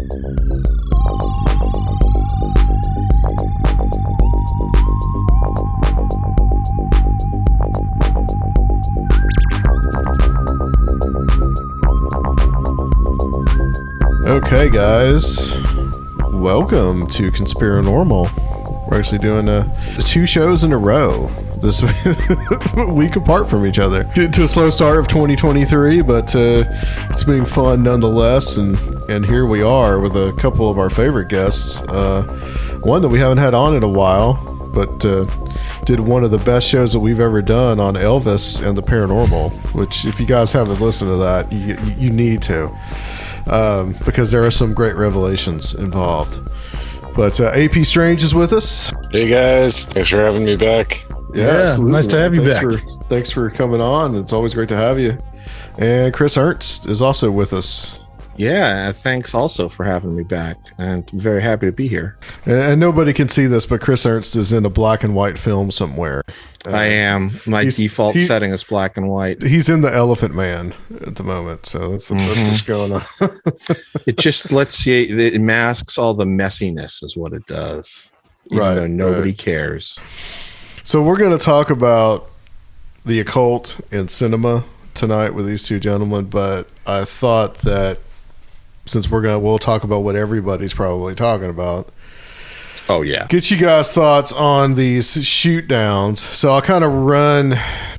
Okay, guys, welcome to Conspirinormal. We're actually doing 2 shows in a row this week apart from each other. To a slow start of 2023, but it's been fun nonetheless. And here we are with a couple of our favorite guests. One that we haven't had on in a while, but did one of the best shows that we've ever done on Elvis and the Paranormal, which if you guys haven't listened to that, you need to. Because there are some great revelations involved. But A.P. Strange is with us. Hey guys, thanks for having me back. Yeah, absolutely. Nice to have you back. Thanks for coming on. It's always great to have you. And Chris Ernst is also with us. Yeah, thanks also for having me back. And I'm very happy to be here. And nobody can see this, but Chris Ernst is in a black and white film somewhere. I am. My default setting is black and white. He's in the Elephant Man at the moment, so that's what's going on. It just it masks all the messiness is what it does. Even though nobody cares. So we're going to talk about the occult in cinema tonight with these two gentlemen, but I thought that since we'll talk about what everybody's probably talking about. Oh yeah. Get you guys' thoughts on these shoot downs. So I'll kind of run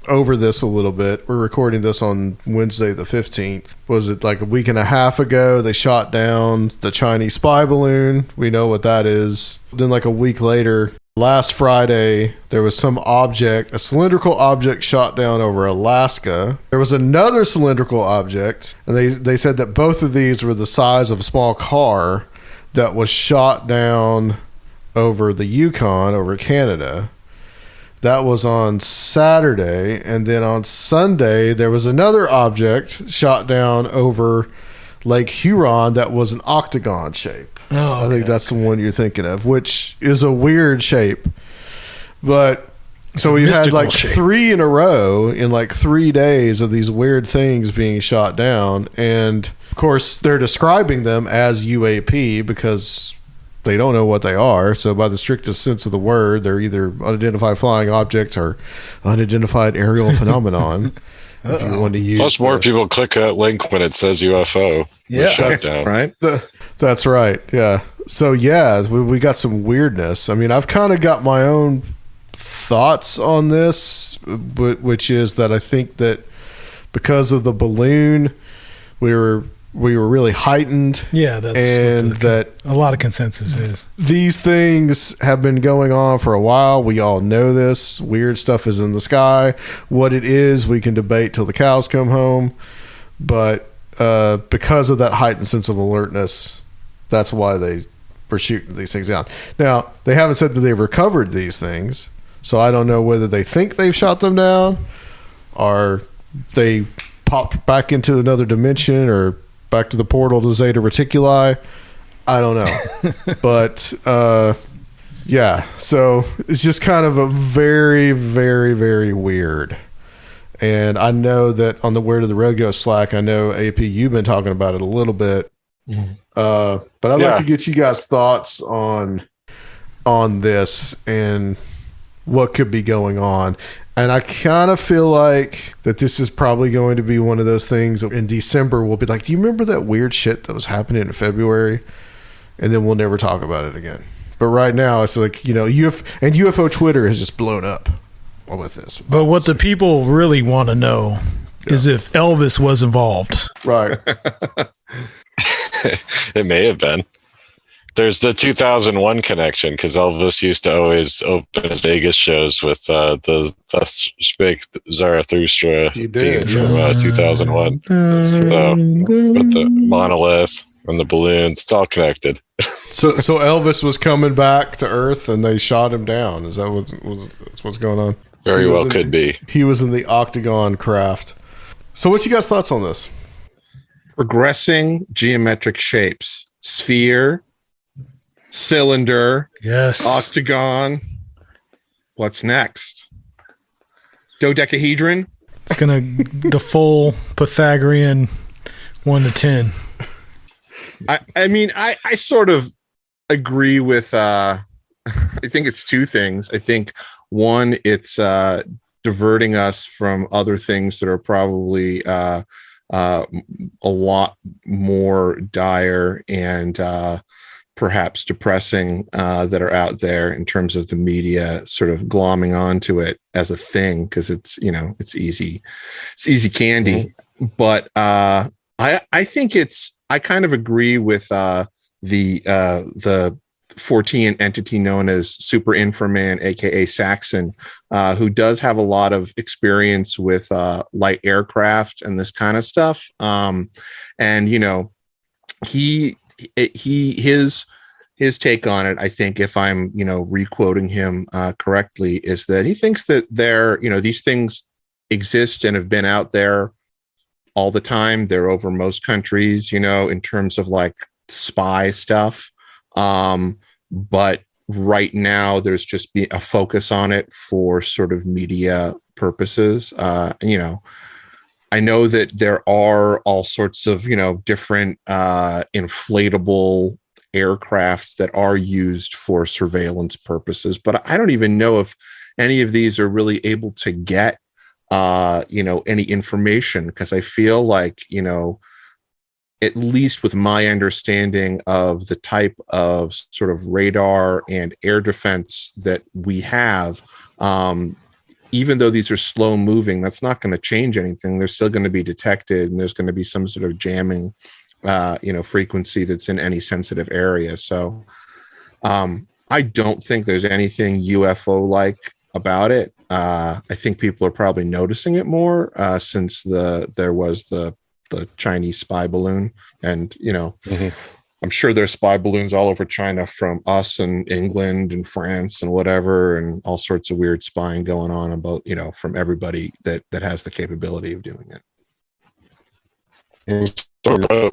over this a little bit. We're recording this on Wednesday the 15th. Was it like a week and a half ago? They shot down the Chinese spy balloon. We know what that is. Then like a week later, last Friday, there was some object, a cylindrical object shot down over Alaska. There was another cylindrical object, and they said that both of these were the size of a small car that was shot down over the Yukon, over Canada. That was on Saturday, and then on Sunday, there was another object shot down over Lake Huron that was an octagon shape. Oh, okay. I think that's the one you're thinking of, which is a weird shape. But so we've had like shape. 3 in a row in like 3 days of these weird things being shot down. And of course, they're describing them as UAP because they don't know what they are. So by the strictest sense of the word, they're either unidentified flying objects or unidentified aerial phenomenon. If you want to use Plus, more people click that link when it says UFO. Yeah, that's right. That's right. Yeah. So yeah, we got some weirdness. I mean, I've kind of got my own thoughts on this, which is that I think that because of the balloon, we were really heightened. Yeah, that's that a lot of consensus is. These things have been going on for a while. We all know this. Weird stuff is in the sky. What it is, we can debate till the cows come home. But because of that heightened sense of alertness, that's why they were shooting these things down. Now, they haven't said that they've recovered these things, so I don't know whether they think they've shot them down or they popped back into another dimension or back to the portal to Zeta Reticuli. I don't know. But yeah, so it's just kind of a very, very, very weird. And I know that on the Where Did the Road Go Slack, I know AP, you've been talking about it a little bit. But I'd like to get you guys' thoughts on this and what could be going on. And I kind of feel like that this is probably going to be one of those things that in December we'll be like, do you remember that weird shit that was happening in February? And then we'll never talk about it again. But right now it's like, you know, UFO Twitter has just blown up with this. But what the people really want to know is if Elvis was involved. Right. It may have been. There's the 2001 connection because Elvis used to always open his Vegas shows with the Spake Zarathustra theme from 2001. So with the monolith and the balloons, it's all connected. So Elvis was coming back to Earth and they shot him down. Is that what's going on? Very well could be. He was in the octagon craft. So what you guys' thoughts on this? Progressing geometric shapes. Sphere, cylinder, yes, octagon. What's next? Dodecahedron? It's the full Pythagorean 1 to 10. I mean, I sort of agree with, I think it's two things. I think one, it's diverting us from other things that are probably a lot more dire and perhaps depressing that are out there in terms of the media sort of glomming onto it as a thing because it's, you know, it's easy candy. Mm-hmm. But I think I kind of agree with the Fortean entity known as Super Inframan, aka Saxon, who does have a lot of experience with light aircraft and this kind of stuff. And you know, his take on it, I think, if I'm, you know, requoting him correctly, is that he thinks that these things exist and have been out there all the time. They're over most countries, you know, in terms of like spy stuff. But right now there's just a focus on it for sort of media purposes. You know, I know that there are all sorts of, you know, different inflatable aircraft that are used for surveillance purposes, but I don't even know if any of these are really able to get, you know, any information, because I feel like, you know, at least with my understanding of the type of sort of radar and air defense that we have, even though these are slow moving, that's not going to change anything. They're still going to be detected, and there's going to be some sort of jamming, you know, frequency that's in any sensitive area. So I don't think there's anything UFO like about it. I think people are probably noticing it more since there was the Chinese spy balloon, and you know, mm-hmm. I'm sure there's spy balloons all over China from us and England and France and whatever, and all sorts of weird spying going on about, you know, from everybody that has the capability of doing it. And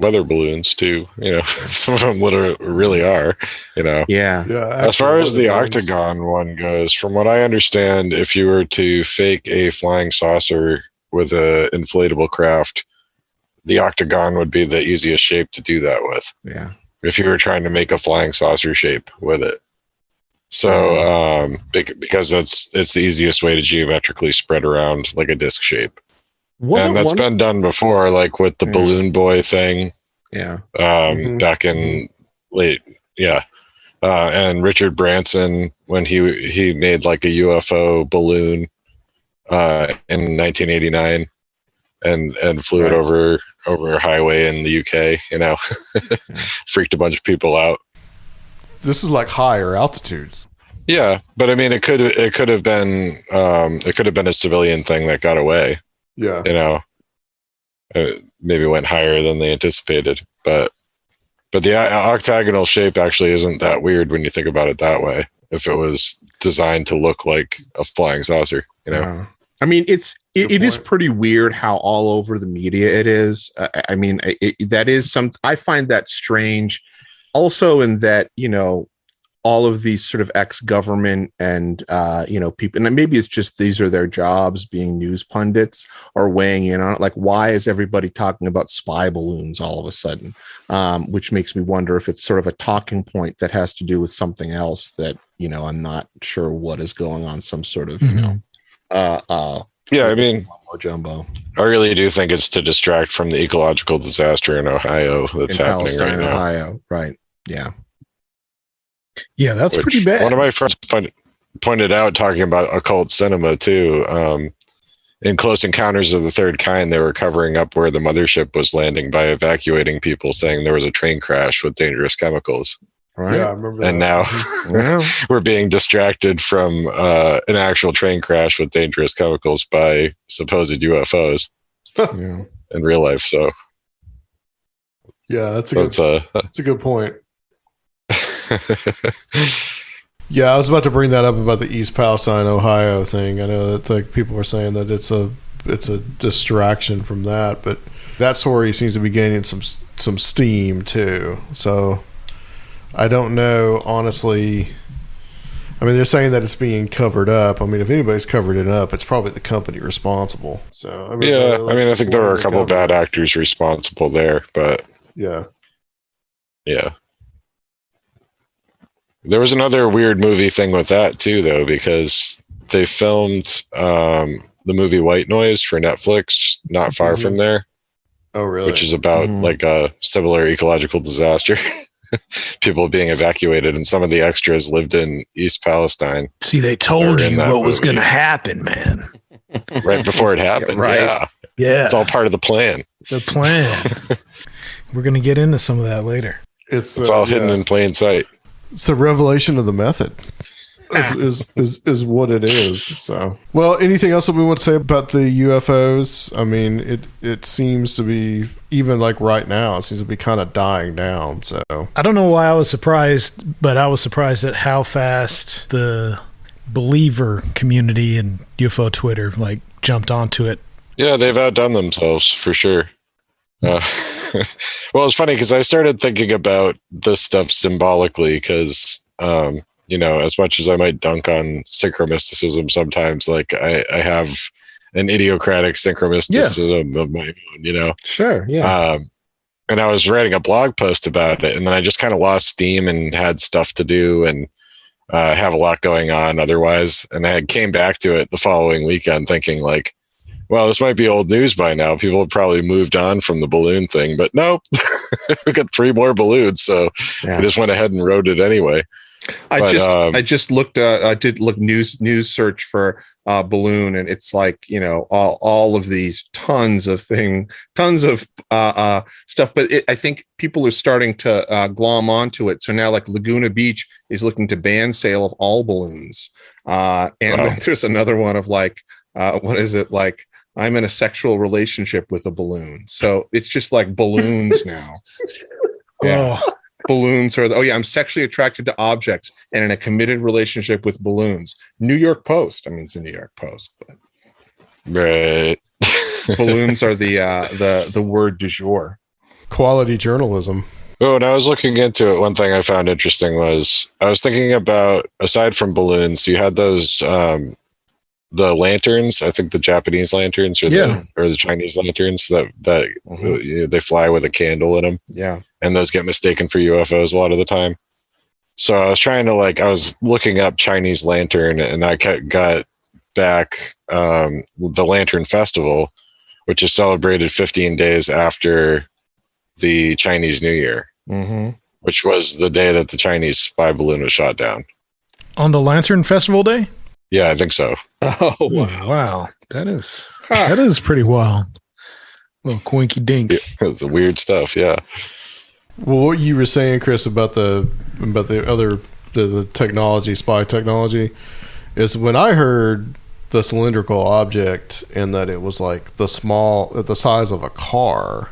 weather balloons too, you know, some of them literally really are, you know. Yeah. As far as the octagon one goes, from what I understand, if you were to fake a flying saucer with a inflatable craft, the octagon would be the easiest shape to do that with. Yeah. If you were trying to make a flying saucer shape with it. So, because it's the easiest way to geometrically spread around like a disc shape. And that's been done before, like with the Balloon Boy thing. Yeah. Back in late. Yeah. And Richard Branson, when he made like a UFO balloon in 1989 and flew it over a highway in the UK, you know, freaked a bunch of people out. This is like higher altitudes. Yeah, but I mean, it could have been a civilian thing that got away. Yeah, you know, maybe went higher than they anticipated, but the octagonal shape actually isn't that weird when you think about it that way. If it was designed to look like a flying saucer, you know. I mean, it is pretty weird how all over the media it is. I mean, that is I find that strange. Also, in that, you know, all of these sort of ex-government and you know, people, and maybe it's just these are their jobs, being news pundits, are weighing in on it. Like, why is everybody talking about spy balloons all of a sudden? Which makes me wonder if it's sort of a talking point that has to do with something else that, you know, I'm not sure what is going on. Some sort of, you know. Yeah, I mean, jumbo. I really do think it's to distract from the ecological disaster in Ohio that's happening right now. Ohio, right? Yeah, yeah, that's pretty bad. One of my friends pointed out, talking about occult cinema too. In Close Encounters of the Third Kind, they were covering up where the mothership was landing by evacuating people, saying there was a train crash with dangerous chemicals. Right. Yeah, I remember and that. Now we're being distracted from an actual train crash with dangerous chemicals by supposed UFOs in real life. So yeah, that's a good point. Yeah, I was about to bring that up about the East Palestine, Ohio thing. I know that like people were saying that it's a distraction from that, but that story seems to be gaining some steam too. So I don't know, honestly. I mean, they're saying that it's being covered up. I mean, if anybody's covered it up, it's probably the company responsible. So I mean, I think there were a couple of bad actors responsible there, but yeah. Yeah. There was another weird movie thing with that too, though, because they filmed the movie White Noise for Netflix not far from there. Oh, really? Which is about like a similar ecological disaster. People being evacuated, and some of the extras lived in East Palestine. See, they told you what was going to happen, man. Right before it happened. Yeah, right. Yeah. Yeah. It's all part of the plan. The plan. We're going to get into some of that later. It's all hidden in plain sight. It's the revelation of the method. Is what it is. So, well, anything else that we want to say about the UFOs? I mean, it seems to be, even like right now, it seems to be kind of dying down. So I don't know why I was surprised, but I was surprised at how fast the believer community and UFO Twitter like jumped onto it. Yeah, they've outdone themselves for sure. Well, it's funny because I started thinking about this stuff symbolically because you know, as much as I might dunk on synchromysticism sometimes, like I have an idiocratic synchromysticism of my own, you know? Sure, yeah. And I was writing a blog post about it, and then I just kind of lost steam and had stuff to do and have a lot going on otherwise. And I came back to it the following weekend thinking like, well, this might be old news by now. People have probably moved on from the balloon thing, but nope. We got 3 more balloons, so I just went ahead and wrote it anyway. I just looked. I did look news search for balloon, and it's like, you know, all of these tons of stuff. But I think people are starting to glom onto it. So now, like Laguna Beach is looking to ban sale of all balloons, and then there's another one of like, what is it like? I'm in a sexual relationship with a balloon. So it's just like balloons now. Yeah. Balloons are I'm sexually attracted to objects and in a committed relationship with balloons. New York Post. I mean, it's a New York Post, but right. Balloons are the word du jour. Quality journalism. Oh, and I was looking into it. One thing I found interesting was I was thinking about, aside from balloons, you had those the lanterns. I think the Japanese lanterns or the Chinese lanterns that they fly with a candle in them. Yeah. And those get mistaken for UFOs a lot of the time. So I was trying to I was looking up Chinese lantern, and I got back the Lantern Festival, which is celebrated 15 days after the Chinese New Year, which was the day that the Chinese spy balloon was shot down. On the Lantern Festival Day? Yeah, I think so. Oh, wow. That is pretty wild. Little quinky dink. It's weird stuff, yeah. Well, what you were saying, Chris, about the technology, spy technology, is when I heard the cylindrical object and that it was like the size of a car,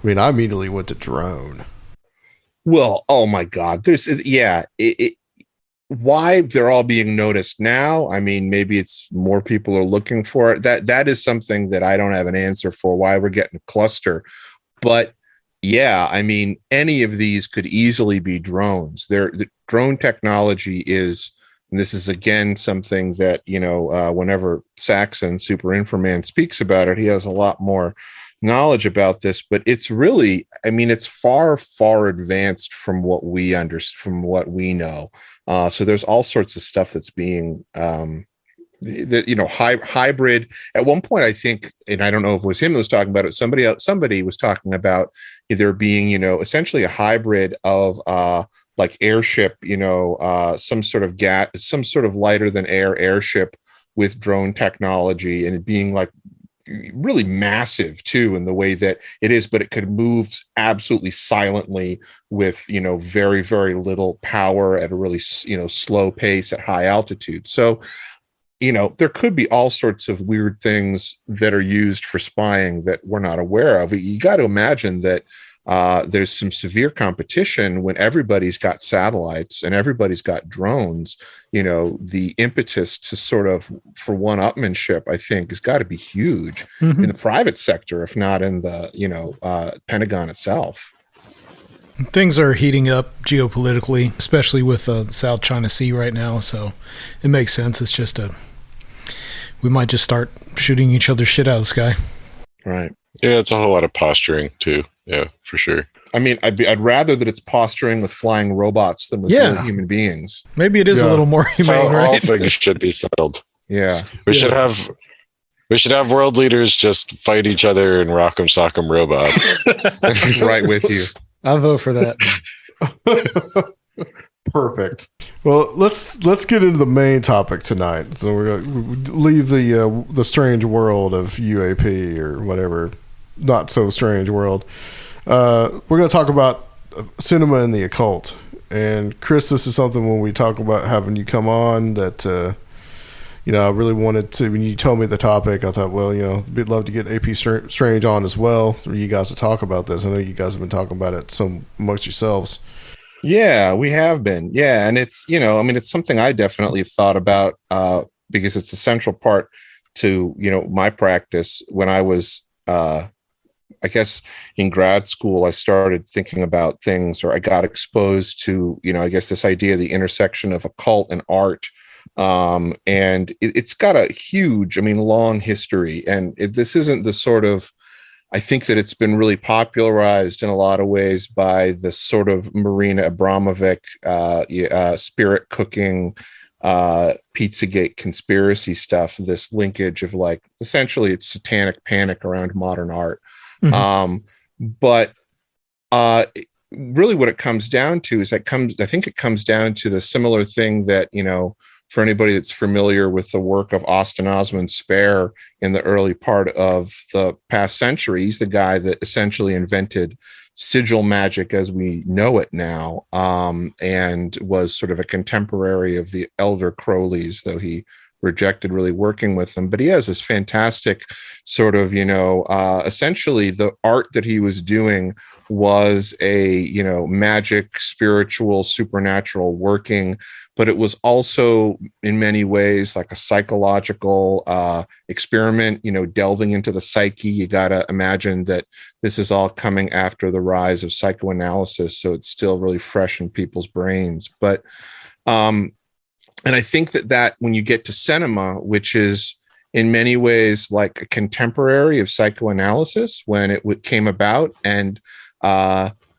I mean, I immediately went to drone. Well, oh my God. Why they're all being noticed now? I mean, maybe it's more people are looking for it. That is something that I don't have an answer for, why we're getting a cluster. But yeah, I mean, any of these could easily be drones. The drone technology is, and this is again something that, you know, whenever Saxon, Super Inframan, speaks about it, he has a lot more knowledge about this, but it's really, I mean, it's far, far advanced from what we from what we know. So there's all sorts of stuff that's being, hybrid. At one point, I think, and I don't know if it was him who was talking about it, somebody was talking about there being, you know, essentially a hybrid of like airship, you know, some sort of lighter than air airship with drone technology, and it being like really massive too in the way that it is, but it could move absolutely silently with, you know, very, very little power at a really, you know, slow pace at high altitude. So, you know, there could be all sorts of weird things that are used for spying that we're not aware of. You got to imagine that there's some severe competition when everybody's got satellites and everybody's got drones. You know, the impetus to sort of for one-upmanship, I think, has got to be huge in the private sector, if not in the, you know, Pentagon itself. Things are heating up geopolitically, especially with the South China Sea right now. So it makes sense. It's just we might just start shooting each other's shit out of the sky. Right. Yeah, it's a whole lot of posturing too. Yeah, for sure. I mean, I'd rather that it's posturing with flying robots than with real human beings. Maybe it is a little more humane, right? All things should be settled. Yeah. We should have world leaders just fight each other in Rock'em Sock'em Robots. Right with you. I'll vote for that. Perfect. Well, let's get into the main topic tonight. So we're going to leave the strange world of UAP or whatever, not so strange world. We're going to talk about cinema and the occult. And Chris, this is something when we talk about having you come on that, I really wanted to, when you told me the topic, I thought, well, we'd love to get AP Strange on as well for you guys to talk about this. I know you guys have been talking about it so much yourselves. Yeah, we have been. Yeah. And it's, it's something I definitely thought about because it's a central part to, my practice. When I was, I guess in grad school, I started thinking about things, or I got exposed to, this idea of the intersection of occult and art. And it's got a huge, long history. And this isn't the sort of, I think that it's been really popularized in a lot of ways by this sort of Marina Abramovic, spirit cooking, Pizzagate conspiracy stuff, this linkage of essentially it's satanic panic around modern art. Mm-hmm. But really what it comes down to is I think it comes down to the similar thing that, for anybody that's familiar with the work of Austin Osman Spare in the early part of the past century, he's the guy that essentially invented sigil magic as we know it now, and was sort of a contemporary of the elder Crowleys, though he rejected really working with them. But he has this fantastic sort of, essentially the art that he was doing was a, magic, spiritual, supernatural working, but it was also in many ways like a psychological experiment, delving into the psyche. You got to imagine that this is all coming after the rise of psychoanalysis. So it's still really fresh in people's brains. But, and I think that when you get to cinema, which is in many ways like a contemporary of psychoanalysis when it came about, and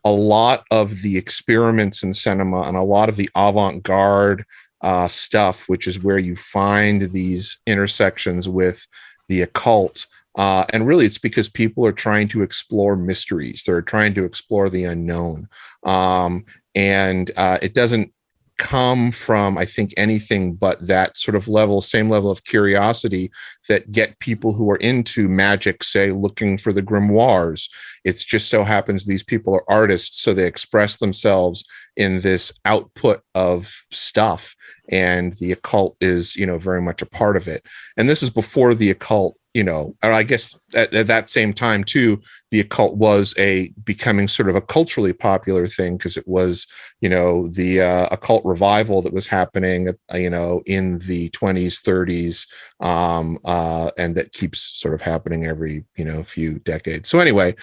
a lot of the experiments in cinema and a lot of the avant-garde stuff, which is where you find these intersections with the occult. And really, it's because people are trying to explore mysteries. They're trying to explore the unknown. And it doesn't come from, I think, anything but that sort of same level of curiosity that get people who are into magic, say, looking for the grimoires. It's just so happens these people are artists, so they express themselves in this output of stuff, and the occult is, very much a part of it. And this is before the occult, and I guess at that same time too, the occult was becoming sort of a culturally popular thing, because it was, the occult revival that was happening, in the 20s, 30s, and that keeps sort of happening every, few decades. So anyway,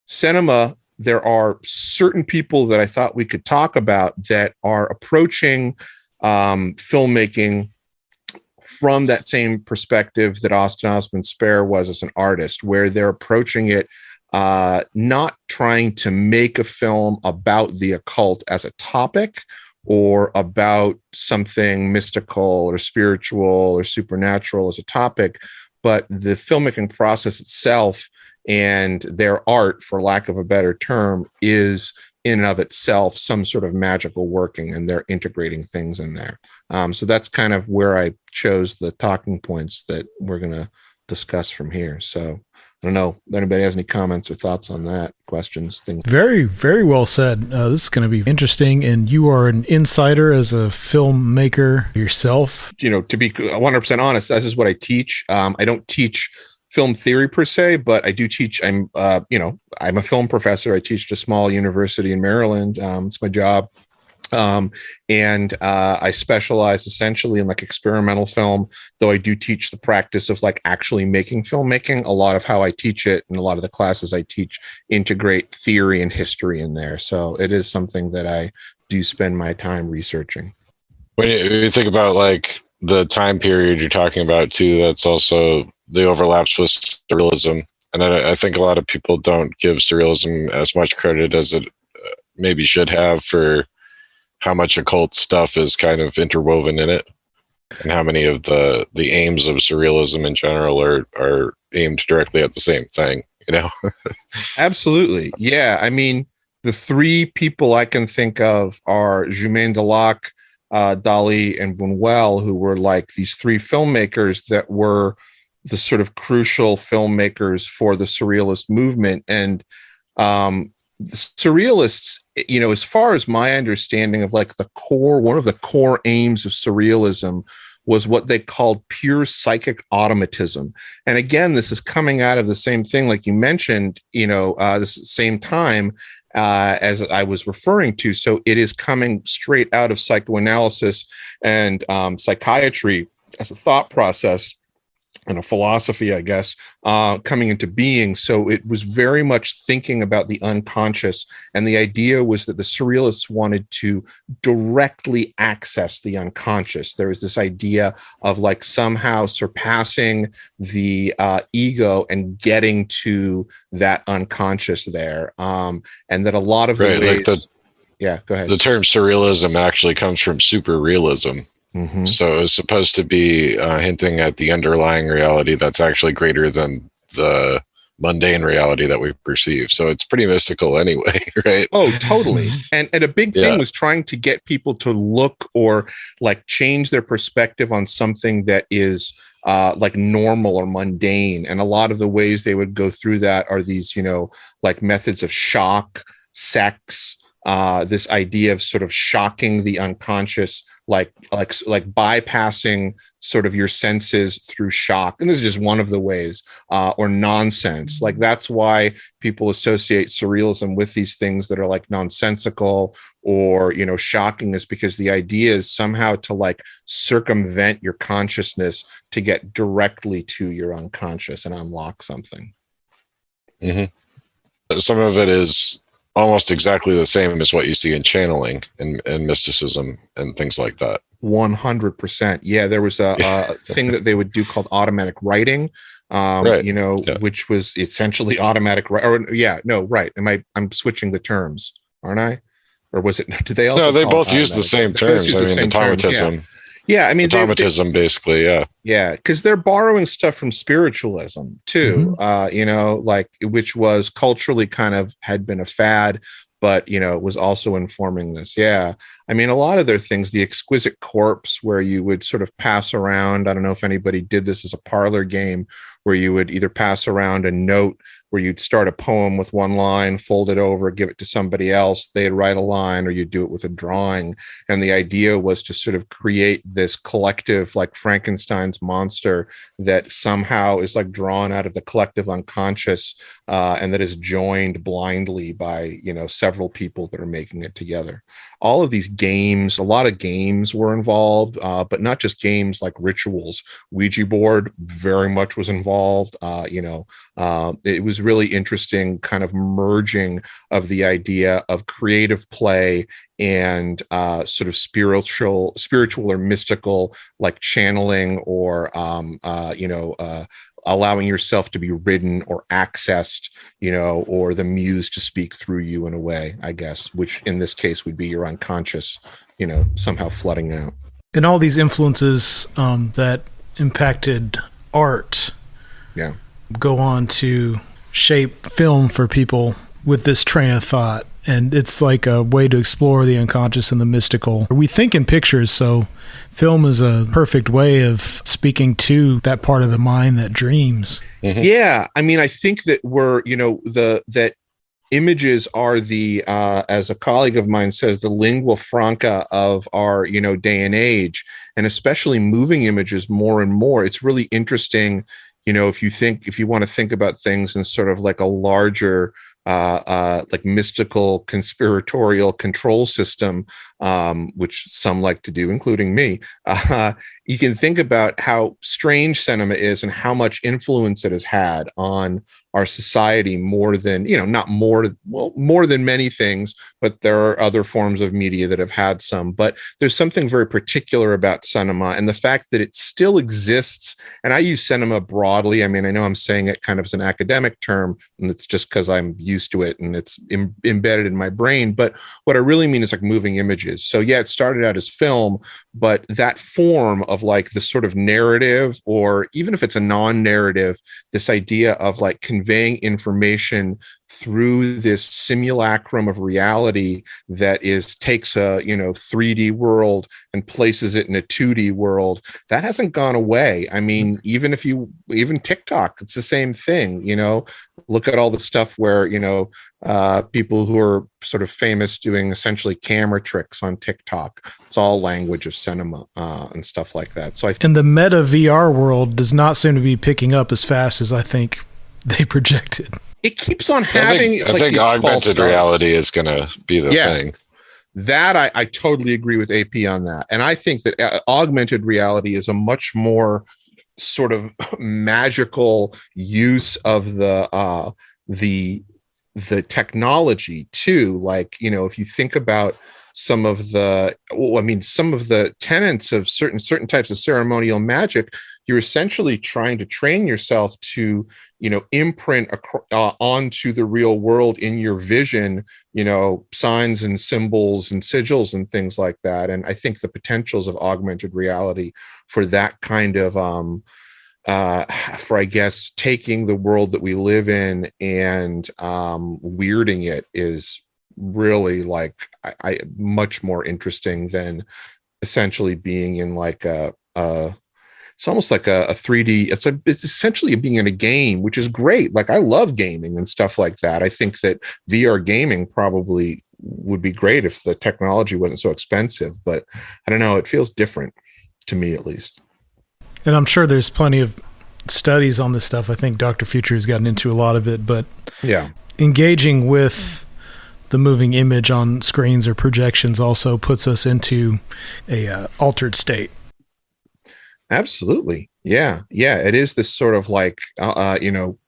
cinema, there are certain people that I thought we could talk about that are approaching filmmaking from that same perspective that Austin Osman Spare was as an artist, where they're approaching it not trying to make a film about the occult as a topic or about something mystical or spiritual or supernatural as a topic, but the filmmaking process itself and their art, for lack of a better term, is in and of itself some sort of magical working, and they're integrating things in there. So that's kind of where I chose the talking points that we're going to discuss from here. So I don't know if anybody has any comments or thoughts on that, questions, things. Very, very well said. This is going to be interesting. And you are an insider as a filmmaker yourself. To be 100% honest, this is what I teach. I don't teach film theory per se, but I do teach. I'm a film professor. I teach at a small university in Maryland. It's my job. And I specialize essentially in experimental film, though I do teach the practice of actually making filmmaking. A lot of how I teach it and a lot of the classes I teach integrate theory and history in there. So it is something that I do spend my time researching. When you think about the time period you're talking about too, that's also the overlaps with surrealism And I think a lot of people don't give surrealism as much credit as it maybe should have for how much occult stuff is kind of interwoven in it, and how many of the aims of surrealism in general are aimed directly at the same thing, you know? Absolutely. Yeah. I mean, the three people I can think of are Jumain Delac, Dali, and Buñuel, who were like these three filmmakers that were the sort of crucial filmmakers for the surrealist movement. And the surrealists, you know, as far as my understanding of like one of the core aims of surrealism was what they called pure psychic automatism. And again, this is coming out of the same thing, like you mentioned, you know, this same time as I was referring to. So it is coming straight out of psychoanalysis and psychiatry as a thought process and a philosophy, I guess, coming into being. So it was very much thinking about the unconscious. And the idea was that the surrealists wanted to directly access the unconscious. There was this idea of like somehow surpassing the ego and getting to that unconscious there. And that a lot of the ways... Yeah, go ahead. The term surrealism actually comes from super realism. Mm-hmm. So it's supposed to be hinting at the underlying reality that's actually greater than the mundane reality that we perceive. So it's pretty mystical anyway, right? Oh, totally. And a big thing was trying to get people to look or like change their perspective on something that is like normal or mundane. And a lot of the ways they would go through that are these, you know, like methods of shock, sex, this idea of sort of shocking the unconscious, like bypassing sort of your senses through shock. And this is just one of the ways, or nonsense. Like that's why people associate surrealism with these things that are like nonsensical or, you know, shocking, is because the idea is somehow to like circumvent your consciousness to get directly to your unconscious and unlock something. Mm-hmm. Some of it is almost exactly the same as what you see in channeling and mysticism and things like that. 100%. Yeah, there was a thing that they would do called automatic writing, you know, which was essentially automatic. I'm switching the terms, aren't I? Or was it? Do they also? No, they both use the same terms. I mean, automatism. Yeah, I mean, automatism, basically, yeah, because they're borrowing stuff from spiritualism too, you know, like, which was culturally kind of had been a fad, but, you know, was also informing this. Yeah, I mean, a lot of their things, the exquisite corpse, where you would sort of pass around, I don't know if anybody did this as a parlor game, where you would either pass around a note where you'd start a poem with one line, fold it over, give it to somebody else, they'd write a line, or you'd do it with a drawing. And the idea was to sort of create this collective, like Frankenstein's monster, that somehow is like drawn out of the collective unconscious, and that is joined blindly by, you know, several people that are making it together. All of these games, a lot of games were involved, but not just games like rituals. Ouija board very much was involved. You know, it was really interesting kind of merging of the idea of creative play and sort of spiritual or mystical, like channeling or you know, allowing yourself to be ridden or accessed, you know, or the muse to speak through you in a way, I guess, which in this case would be your unconscious, you know, somehow flooding out. And all these influences that impacted art go on to shape film for people with this train of thought. And it's like a way to explore the unconscious and the mystical. We think in pictures, so film is a perfect way of speaking to that part of the mind that dreams. Mm-hmm. Yeah, I mean, I think that we're, you know, that images are the, as a colleague of mine says, the lingua franca of our, you know, day and age, and especially moving images more and more. It's really interesting, you know, if you want to think about things in sort of like a larger, like mystical conspiratorial control system, which some like to do, including me, you can think about how strange cinema is and how much influence it has had on our society more than, not more than many things, but there are other forms of media that have had some. But there's something very particular about cinema, and the fact that it still exists. And I use cinema broadly. I mean, I know I'm saying it kind of as an academic term, and it's just because I'm used to it and it's embedded in my brain. But what I really mean is like moving images. So yeah, it started out as film, but that form of like the sort of narrative, or even if it's a non-narrative, this idea of like conveying information through this simulacrum of reality that takes a 3D world and places it in a 2D world, that hasn't gone away. I mean, even TikTok, it's the same thing. Look at all the stuff where people who are sort of famous doing essentially camera tricks on TikTok. It's all language of cinema and stuff like that. So and the meta VR world does not seem to be picking up as fast as I think they projected. It keeps on having. I think augmented reality is going to be the thing. That I totally agree with AP on that, and I think that augmented reality is a much more sort of magical use of the technology too. Like, if you think about some of the tenets of certain types of ceremonial magic, you're essentially trying to train yourself to, imprint onto the real world in your vision, signs and symbols and sigils and things like that. And I think the potentials of augmented reality for that kind of, for, I guess, taking the world that we live in and weirding it is really like I much more interesting than essentially being in like it's almost like a 3D. It's essentially being in a game, which is great. Like, I love gaming and stuff like that. I think that VR gaming probably would be great if the technology wasn't so expensive, but I don't know. It feels different to me, at least. And I'm sure there's plenty of studies on this stuff. I think Dr. Future has gotten into a lot of it, but yeah, engaging with the moving image on screens or projections also puts us into a altered state. Absolutely. Yeah. It is this sort of like,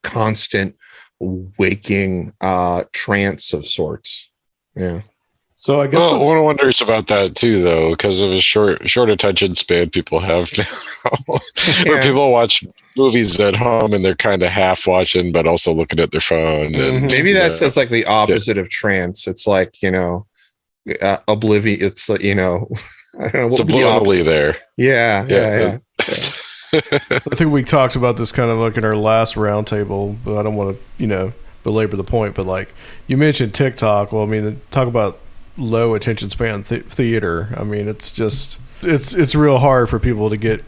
constant waking trance of sorts. Yeah. So I guess one wonders about that too, though, because of a short attention span people have now. Where people watch movies at home and they're kind of half watching, but also looking at their phone. And, maybe that's like the opposite of trance. It's like, oblivion. It's like, I don't know. It's subliminally there. Yeah. I think we talked about this kind of like in our last roundtable, but I don't want to, belabor the point. But like you mentioned TikTok. Well, I mean, talk about low attention span theater. I mean, it's just it's real hard for people to get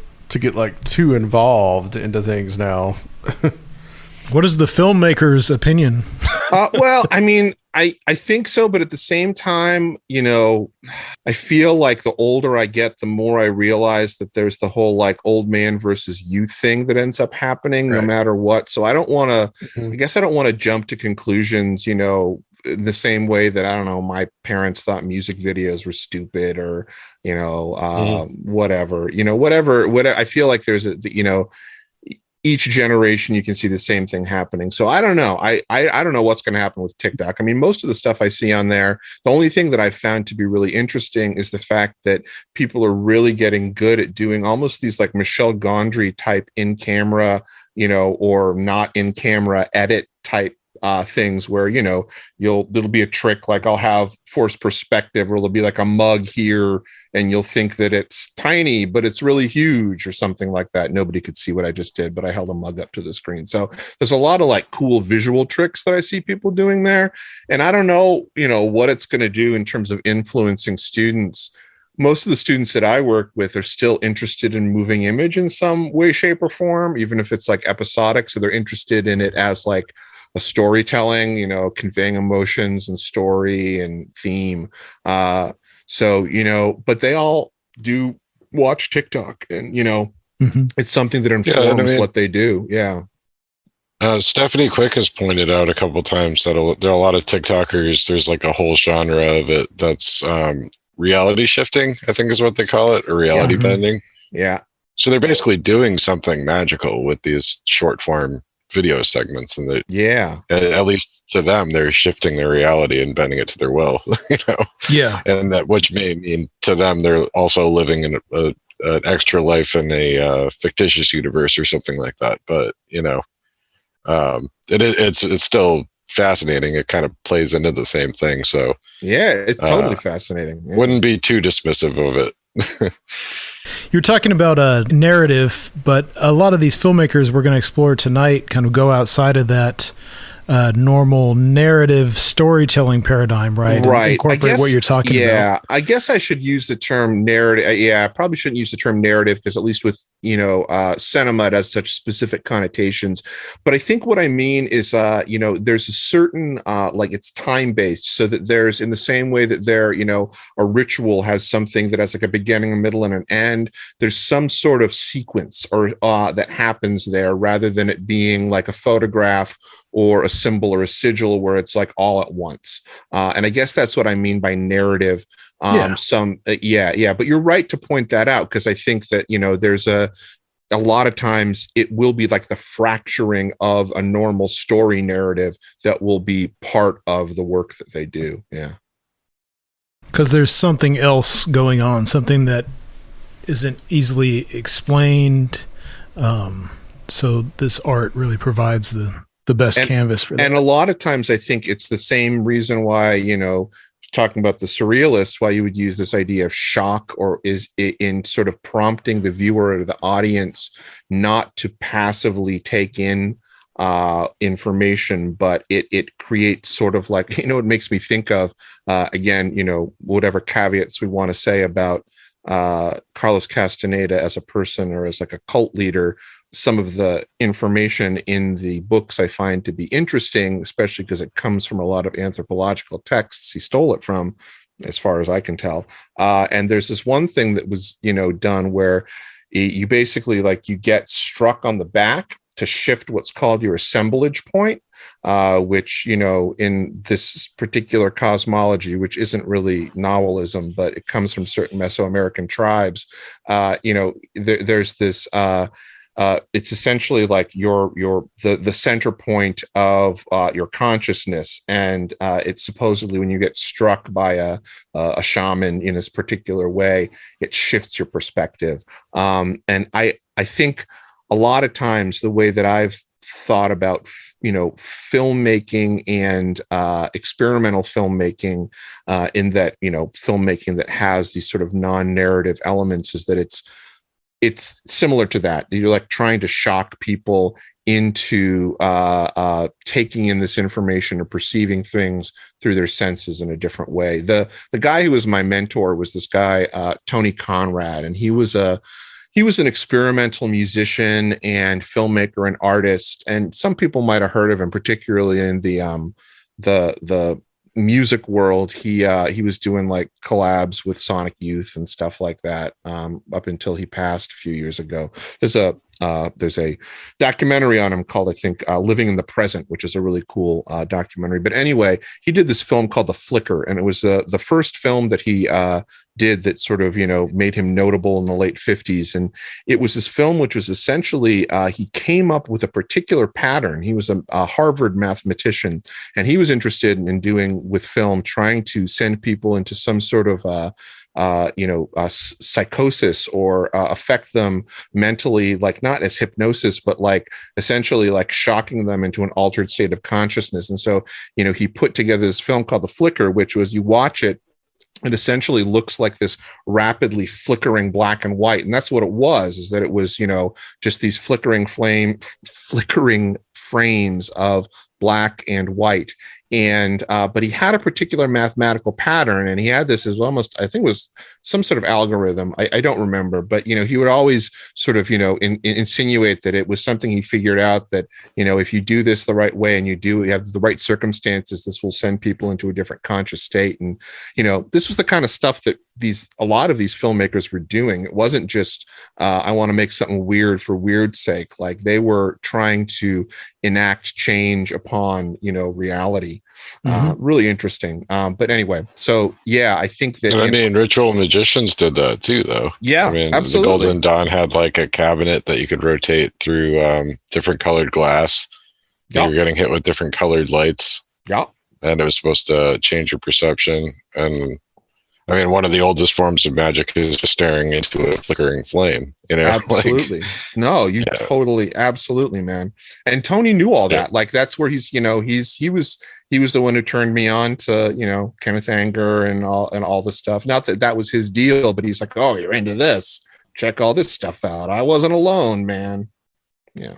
like too involved into things now. What is the filmmaker's opinion? Well, I mean, I think so, but at the same time, I feel like the older I get, the more I realize that there's the whole like old man versus youth thing that ends up happening no matter what. So I don't want to, I guess I don't want to jump to conclusions, in the same way that, I don't know, my parents thought music videos were stupid or, whatever, I feel like there's each generation you can see the same thing happening. So I don't know. I don't know what's going to happen with TikTok. I mean, most of the stuff I see on there, the only thing that I've found to be really interesting is the fact that people are really getting good at doing almost these like Michel Gondry type in camera, or not in camera edit type things where, there'll be a trick, like I'll have forced perspective, or there'll be like a mug here and you'll think that it's tiny, but it's really huge or something like that. Nobody could see what I just did, but I held a mug up to the screen. So there's a lot of like cool visual tricks that I see people doing there. And I don't know, what it's going to do in terms of influencing students. Most of the students that I work with are still interested in moving image in some way, shape, or form, even if it's like episodic. So they're interested in it as like a storytelling, conveying emotions and story and theme. But they all do watch TikTok and, it's something that informs what they do. Yeah. Stephanie Quick has pointed out a couple of times that there are a lot of TikTokers. There's like a whole genre of it that's reality shifting, I think is what they call it, or reality bending. Yeah. So they're basically doing something magical with these short form video segments, and that at least to them, they're shifting their reality and bending it to their will. And that, which may mean to them they're also living in an extra life in a fictitious universe or something like that. But it's still fascinating. It kind of plays into the same thing. So it's totally fascinating. Wouldn't be too dismissive of it. You're talking about a narrative, but a lot of these filmmakers we're going to explore tonight kind of go outside of that normal narrative storytelling paradigm, right? Right. And incorporate what you're talking about. Yeah, I guess I should use the term narrative. I probably shouldn't use the term narrative because at least with cinema, it has such specific connotations. But I think what I mean is, there's a certain it's time based, so that there's, in the same way that there, a ritual has something that has like a beginning, a middle, and an end. There's some sort of sequence or that happens there, rather than it being like a photograph or a symbol or a sigil where it's like all at once. And I guess that's what I mean by narrative. But you're right to point that out, because I think that, there's a lot of times it will be like the fracturing of a normal story narrative that will be part of the work that they do. Yeah. Because there's something else going on, something that isn't easily explained. So this art really provides the best canvas for that. And a lot of times I think it's the same reason why, talking about the surrealists, why you would use this idea of shock, or is in sort of prompting the viewer or the audience not to passively take in information, but it creates sort of like, it makes me think of, again, whatever caveats we want to say about Carlos Castaneda as a person or as like a cult leader. Some of the information in the books I find to be interesting, especially because it comes from a lot of anthropological texts he stole it from, as far as I can tell. And there's this one thing that was, done where you basically you get struck on the back to shift what's called your assemblage point, which, in this particular cosmology, which isn't really novelism, but it comes from certain Mesoamerican tribes, there's this, it's essentially like the center point of your consciousness, and it's supposedly when you get struck by a shaman in this particular way, it shifts your perspective. And I think a lot of times the way that I've thought about filmmaking and experimental filmmaking, in that filmmaking that has these sort of non-narrative elements, is that it's similar to that. You're like trying to shock people into taking in this information or perceiving things through their senses in a different way. The guy who was my mentor was this guy, Tony Conrad, and he was an experimental musician and filmmaker and artist. And some people might have heard of him, particularly in the music world. He was doing like collabs with Sonic Youth and stuff like that, up until he passed a few years ago. There's a documentary on him called, I think, Living in the Present, which is a really cool documentary. But anyway, he did this film called The Flicker, and it was the first film that he did that sort of, made him notable in the late 50s. And it was this film which was essentially, he came up with a particular pattern. He was a Harvard mathematician, and he was interested in doing with film, trying to send people into some sort of psychosis, or affect them mentally, like not as hypnosis, but like essentially like shocking them into an altered state of consciousness. And so, he put together this film called The Flicker, which was, you watch it, it essentially looks like this rapidly flickering black and white. And that's what it was, is that it was, just these flickering frames of black and white. And but he had a particular mathematical pattern, and he had this as almost, I think it was some sort of algorithm. I don't remember, but he would always sort of insinuate that it was something he figured out, that if you do this the right way and you have the right circumstances, this will send people into a different conscious state. And this was the kind of stuff that a lot of these filmmakers were doing. It wasn't just I want to make something weird for weird's sake. Like, they were trying to enact change upon reality. Really interesting. But anyway, so yeah, I think that ritual magicians did that too, though. Yeah, absolutely. The Golden Dawn had like a cabinet that you could rotate through different colored glass, You were getting hit with different colored lights. Yeah. And it was supposed to change your perception. And I mean, one of the oldest forms of magic is just staring into a flickering flame. Absolutely. No, you totally, absolutely, man. And Tony knew all that. Like that's where he's, he was the one who turned me on to, Kenneth Anger and all the stuff. Not that was his deal, but he's like, oh, you're into this. Check all this stuff out. I wasn't alone, man. Yeah.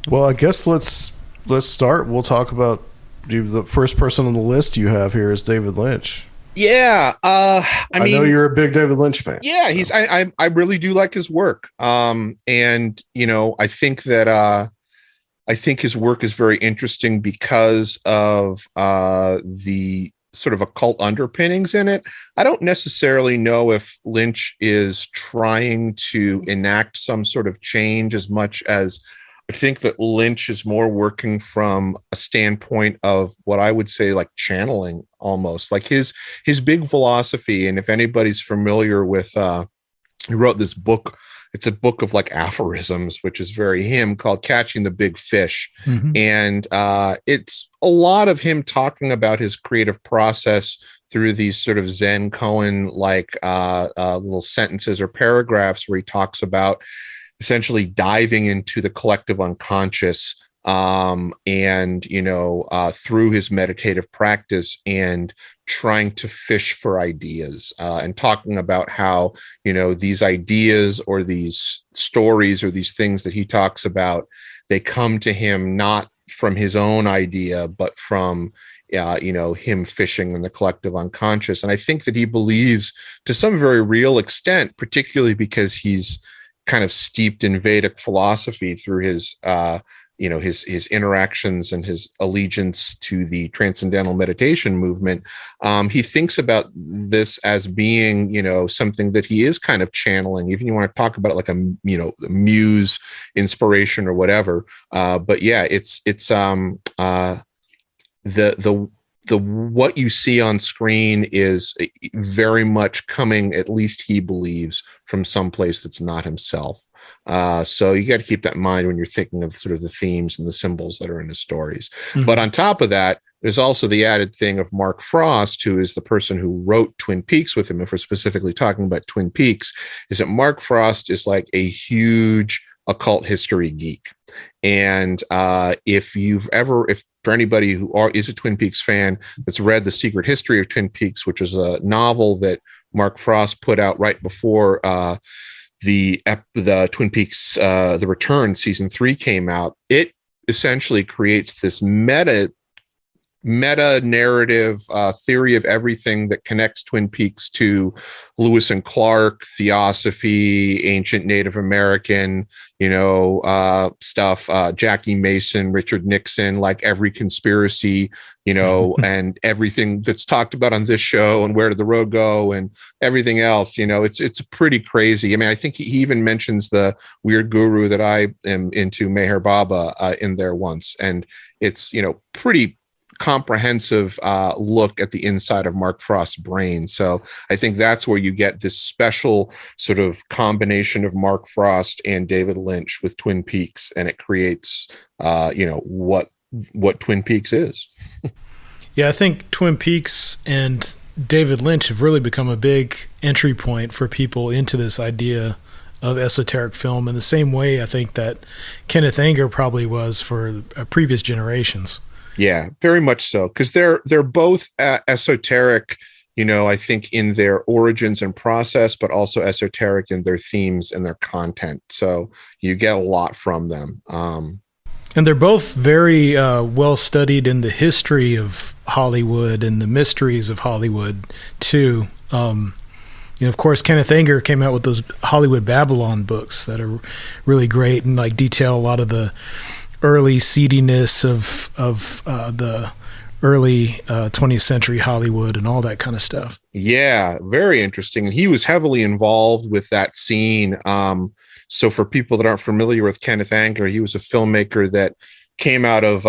Well, I guess let's start. We'll talk about the first person on the list you have here is David Lynch. Yeah, I mean, know you're a big David Lynch fan. Yeah, so. I really do like his work. And I think that I think his work is very interesting because of the sort of occult underpinnings in it. I don't necessarily know if Lynch is trying to enact some sort of change as much as I think that Lynch is more working from a standpoint of what I would say like channeling almost, like his big philosophy. And if anybody's familiar with, he wrote this book, it's a book of like aphorisms, which is very him, called Catching the Big Fish. Mm-hmm. And it's a lot of him talking about his creative process through these sort of Zen koan like little sentences or paragraphs where he talks about essentially diving into the collective unconscious and through his meditative practice and trying to fish for ideas and talking about how these ideas or these stories or these things that he talks about, they come to him not from his own idea but from him fishing in the collective unconscious. And I think that he believes to some very real extent, particularly because he's kind of steeped in Vedic philosophy through his his interactions and his allegiance to the transcendental meditation movement. He thinks about this as being something that he is kind of channeling, even you want to talk about it like a muse inspiration or whatever. But yeah, it's the what you see on screen is very much coming, at least he believes, from someplace that's not himself. So you got to keep that in mind when you're thinking of sort of the themes and the symbols that are in his stories. Mm-hmm. But on top of that, there's also the added thing of Mark Frost, who is the person who wrote Twin Peaks with him. If we're specifically talking about Twin Peaks, is that Mark Frost is like a huge occult history geek. And if for anybody who is a Twin Peaks fan that's read The Secret History of Twin Peaks, which is a novel that Mark Frost put out right before the Twin Peaks The Return season 3 came out, it essentially creates this meta narrative theory of everything that connects Twin Peaks to Lewis and Clark, theosophy, ancient Native American, stuff, Jackie Mason, Richard Nixon, like every conspiracy, and everything that's talked about on this show and Where Did the Road Go and everything else. It's pretty crazy. I mean, I think he even mentions the weird guru that I am into, Meher Baba, in there once. And it's, pretty comprehensive look at the inside of Mark Frost's brain. So I think that's where you get this special sort of combination of Mark Frost and David Lynch with Twin Peaks, and it creates what Twin Peaks is. Yeah, I think Twin Peaks and David Lynch have really become a big entry point for people into this idea of esoteric film in the same way I think that Kenneth Anger probably was for previous generations. Yeah, very much so, because they're both esoteric, I think in their origins and process, but also esoteric in their themes and their content. So you get a lot from them. And they're both very well studied in the history of Hollywood and the mysteries of Hollywood too. Of course, Kenneth Anger came out with those Hollywood Babylon books that are really great and like detail a lot of the early seediness of the early 20th century Hollywood and all that kind of stuff. Yeah, very interesting. And he was heavily involved with that scene. So for people that aren't familiar with Kenneth Anger, he was a filmmaker that came out of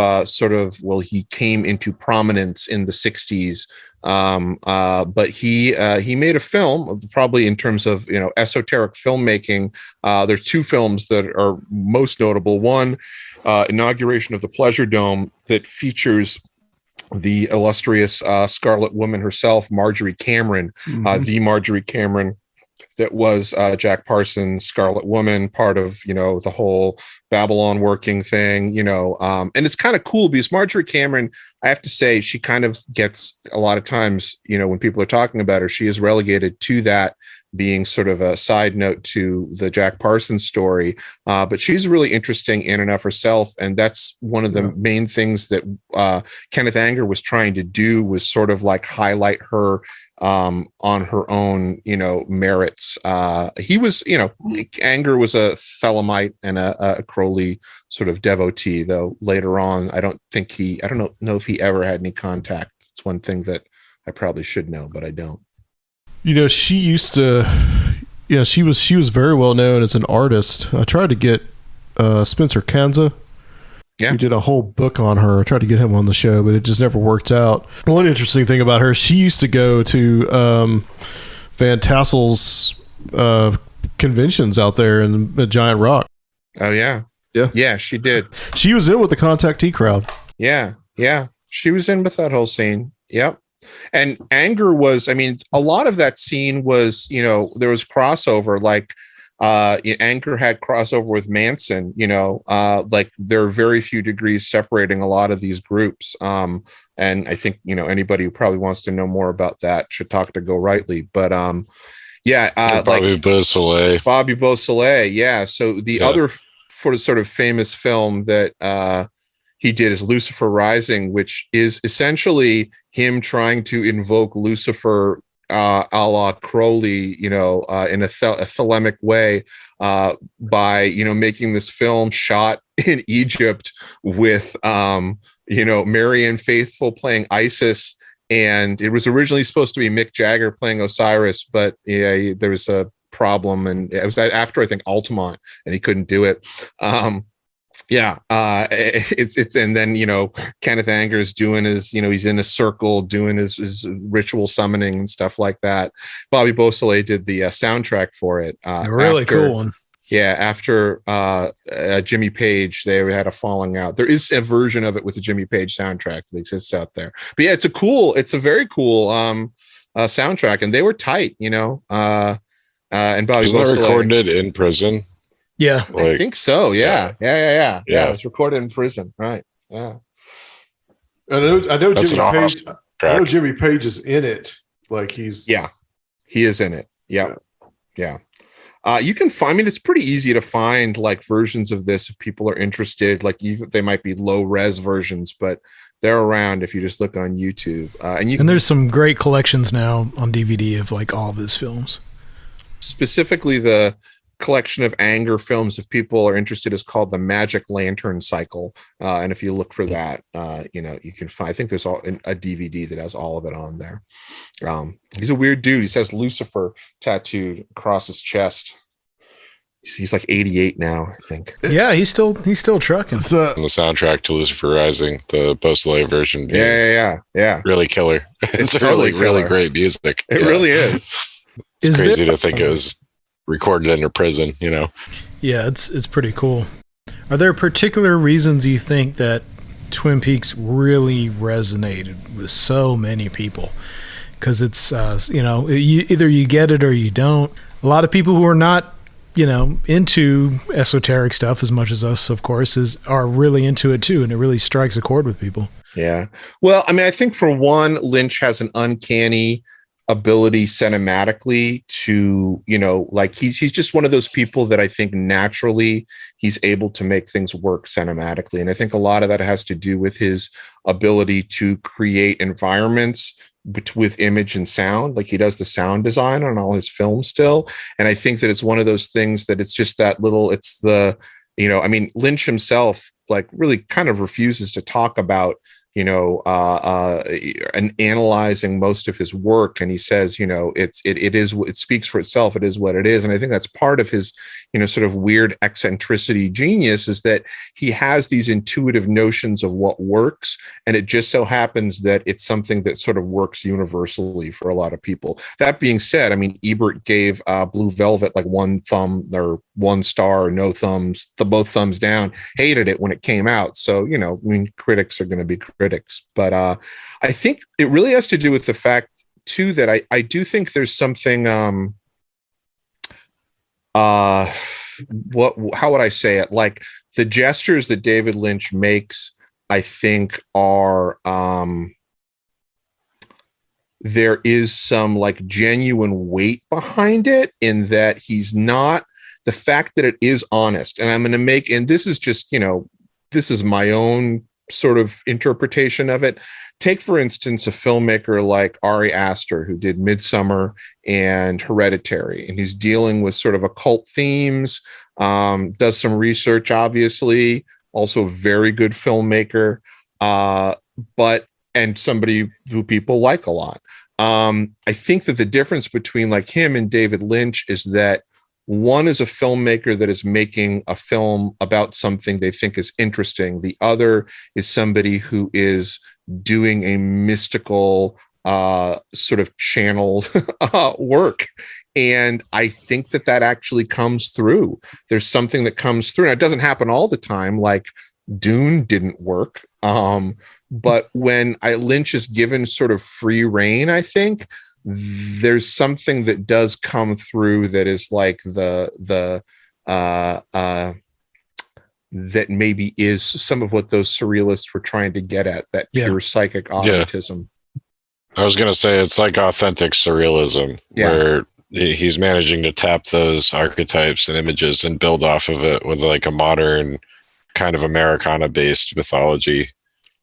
he came into prominence in the 60s. But he made a film, probably in terms of, esoteric filmmaking. There's two films that are most notable. One, Inauguration of the Pleasure Dome, that features the illustrious Scarlet Woman herself, Marjorie Cameron, the Marjorie Cameron that was Jack Parsons' Scarlet Woman, part of, the whole Babylon working thing, and it's kind of cool because Marjorie Cameron, I have to say, she kind of gets a lot of times, when people are talking about her, she is relegated to that being sort of a side note to the Jack Parsons story. But she's really interesting in and of herself. And that's one of the main things that Kenneth Anger was trying to do, was sort of like highlight her on her own, merits. He was, Anger was a Thelemite and a Crowley sort of devotee, though later on, I don't know if he ever had any contact. It's one thing that I probably should know, but I don't. She used to, she was very well known as an artist. I tried to get Spencer Kanza. Yeah. He did a whole book on her. I tried to get him on the show, but it just never worked out. One interesting thing about her, she used to go to Van Tassel's conventions out there in the Giant Rock. Oh, yeah. Yeah. Yeah, she did. She was in with the Contactee crowd. Yeah. Yeah. She was in with that whole scene. Yep. And Anger was, a lot of that scene was, there was crossover, like Anger had crossover with Manson, like there are very few degrees separating a lot of these groups. And I think, anybody who probably wants to know more about that should talk to Go Rightly. But Bobby Beausoleil. Bobby Beausoleil, yeah. So the other sort of famous film that he did is Lucifer Rising, which is essentially him trying to invoke Lucifer a la Crowley, in a thelemic way, by, making this film shot in Egypt with, Marianne Faithfull playing Isis. And it was originally supposed to be Mick Jagger playing Osiris, but there was a problem, and it was after, I think, Altamont, and he couldn't do it. It's and then Kenneth Anger's doing his, he's in a circle doing his ritual summoning and stuff like that. Bobby Beausoleil did the soundtrack for it. A really cool one. Yeah, after Jimmy Page, they had a falling out. There is a version of it with the Jimmy Page soundtrack that exists out there. But yeah, it's a very cool soundtrack, and they were tight, and Bobby Beausoleil recorded it in prison. Yeah, I think so. Yeah. It was recorded in prison, right? Yeah. I know Jimmy Page is in it. Like he is in it. Yeah. You can find. It's pretty easy to find like versions of this if people are interested. Like they might be low res versions, but they're around if you just look on YouTube. And there's some great collections now on DVD of like all of his films. Specifically, the collection of Anger films, if people are interested, is called the Magic Lantern Cycle, and if you look for that, you can find. I think there's a DVD that has all of it on there. He's a weird dude. He says Lucifer tattooed across his chest. He's like 88 now, I think. Yeah, he's still trucking. The soundtrack to Lucifer Rising, the Beausoleil version. Yeah. Really killer. It's totally really great music. It really is. It's crazy to think it was recorded under prison, Yeah, it's pretty cool. Are there particular reasons you think that Twin Peaks really resonated with so many people? Because it's either you get it or you don't. A lot of people who are not into esoteric stuff as much as us, of course, are really into it too, and it really strikes a chord with people. Yeah. Well, I think for one, Lynch has an uncanny ability cinematically to, like he's just one of those people that I think naturally he's able to make things work cinematically. And I think a lot of that has to do with his ability to create environments with image and sound. Like he does the sound design on all his films still. And I think that it's one of those things that it's just that little, Lynch himself like really kind of refuses to talk about and analyzing most of his work. And he says, it speaks for itself. It is what it is. And I think that's part of his, sort of weird eccentricity genius, is that he has these intuitive notions of what works. And it just so happens that it's something that sort of works universally for a lot of people. That being said, I mean, Ebert gave Blue Velvet like 1 thumb or 1 star, no thumbs, both thumbs down, hated it when it came out. So, critics are going to be critics. But I think it really has to do with the fact, too, that I do think there's something, how would I say it? Like the gestures that David Lynch makes, I think are, there is some like genuine weight behind it, in that he's not, the fact that it is honest. And I'm going to make, and this is just, this is my own sort of interpretation of it. Take, for instance, a filmmaker like Ari Aster, who did Midsummer and Hereditary, and he's dealing with sort of occult themes, does some research, obviously, also a very good filmmaker, and somebody who people like a lot. I think that the difference between like him and David Lynch is that one is a filmmaker that is making a film about something they think is interesting. The other is somebody who is doing a mystical sort of channeled work. And I think that actually comes through. There's something that comes through. And it doesn't happen all the time. Like Dune didn't work. But when Lynch is given sort of free rein, I think there's something that does come through that is like that maybe is some of what those surrealists were trying to get at, that pure psychic automatism. I was going to say it's like authentic surrealism, where he's managing to tap those archetypes and images and build off of it with like a modern kind of Americana-based mythology.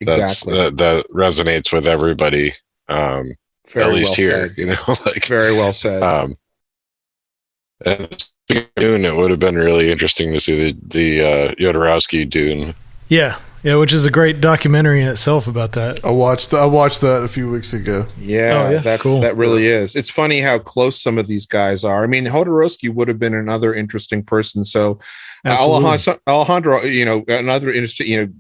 Exactly. That resonates with everybody. At least here, like very well said. And Dune, it would have been really interesting to see the Jodorowsky Dune. Yeah, which is a great documentary in itself about that. I watched that a few weeks ago. Yeah, that's cool. That really is. It's funny how close some of these guys are. I mean, Jodorowsky would have been another interesting person. So Alejandro, another interesting,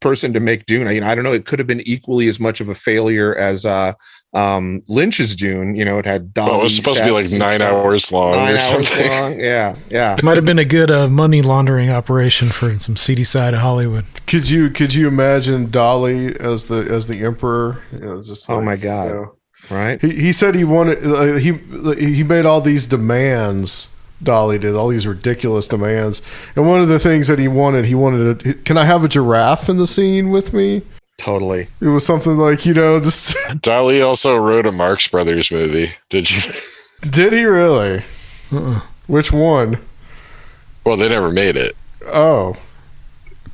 person to make Dune. I don't know. It could have been equally as much of a failure as Lynch's Dune. It had Dolly. It was supposed to be like 9 hours long. 9 hours long. Yeah. It might have been a good money laundering operation for some seedy side of Hollywood. Could you imagine Dolly as the emperor? Just oh my God! Right? He said he wanted. He made all these demands. Dolly did all these ridiculous demands, and one of the things that he wanted, can I have a giraffe in the scene with me? Totally. It was something like, just Dolly also wrote a Marx Brothers movie. Did you? Did he really? Which one? Well, they never made it. Oh.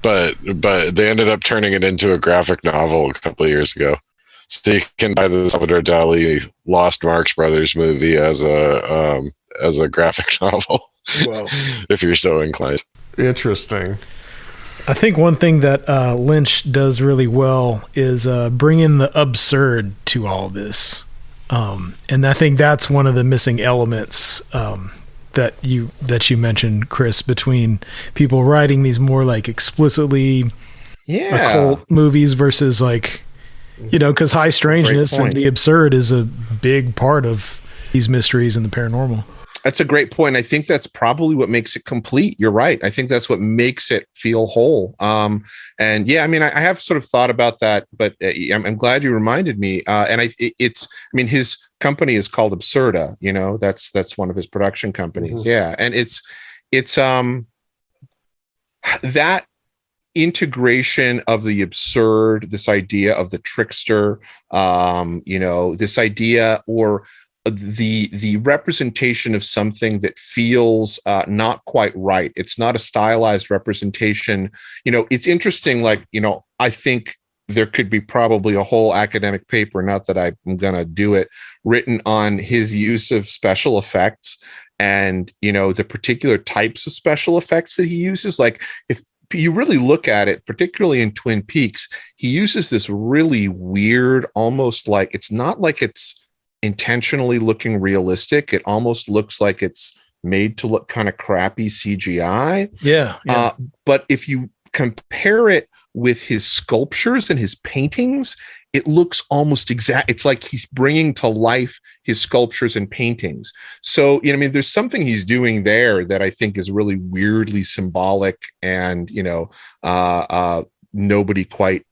But they ended up turning it into a graphic novel a couple of years ago. So you can buy the Salvador Dali Lost Marx Brothers movie as a graphic novel. Wow. If you're so inclined. Interesting. I think one thing that Lynch does really well is bring in the absurd to all this. And I think that's one of the missing elements that you mentioned, Chris, between people writing these more like explicitly occult movies versus like, because high strangeness and the absurd is a big part of these mysteries and the paranormal. That's a great point. I think that's probably what makes it complete. You're right. I think that's what makes it feel whole. And yeah, I mean, I have sort of thought about that, but I'm glad you reminded me. And his company is called Absurda. That's one of his production companies. Mm-hmm. Yeah, and it's that integration of the absurd, this idea of the trickster, this idea or the representation of something that feels not quite right. It's not a stylized representation. It's interesting. Like, I think there could be probably a whole academic paper, not that I'm going to do it, written on his use of special effects and, the particular types of special effects that he uses. Like you really look at it, particularly in Twin Peaks, he uses this really weird, almost like, it's not like it's intentionally looking realistic. It almost looks like it's made to look kind of crappy CGI. Yeah. But if you compare it with his sculptures and his paintings, it looks almost exact. It's like he's bringing to life his sculptures and paintings. So, I mean, there's something he's doing there that I think is really weirdly symbolic, and, nobody quite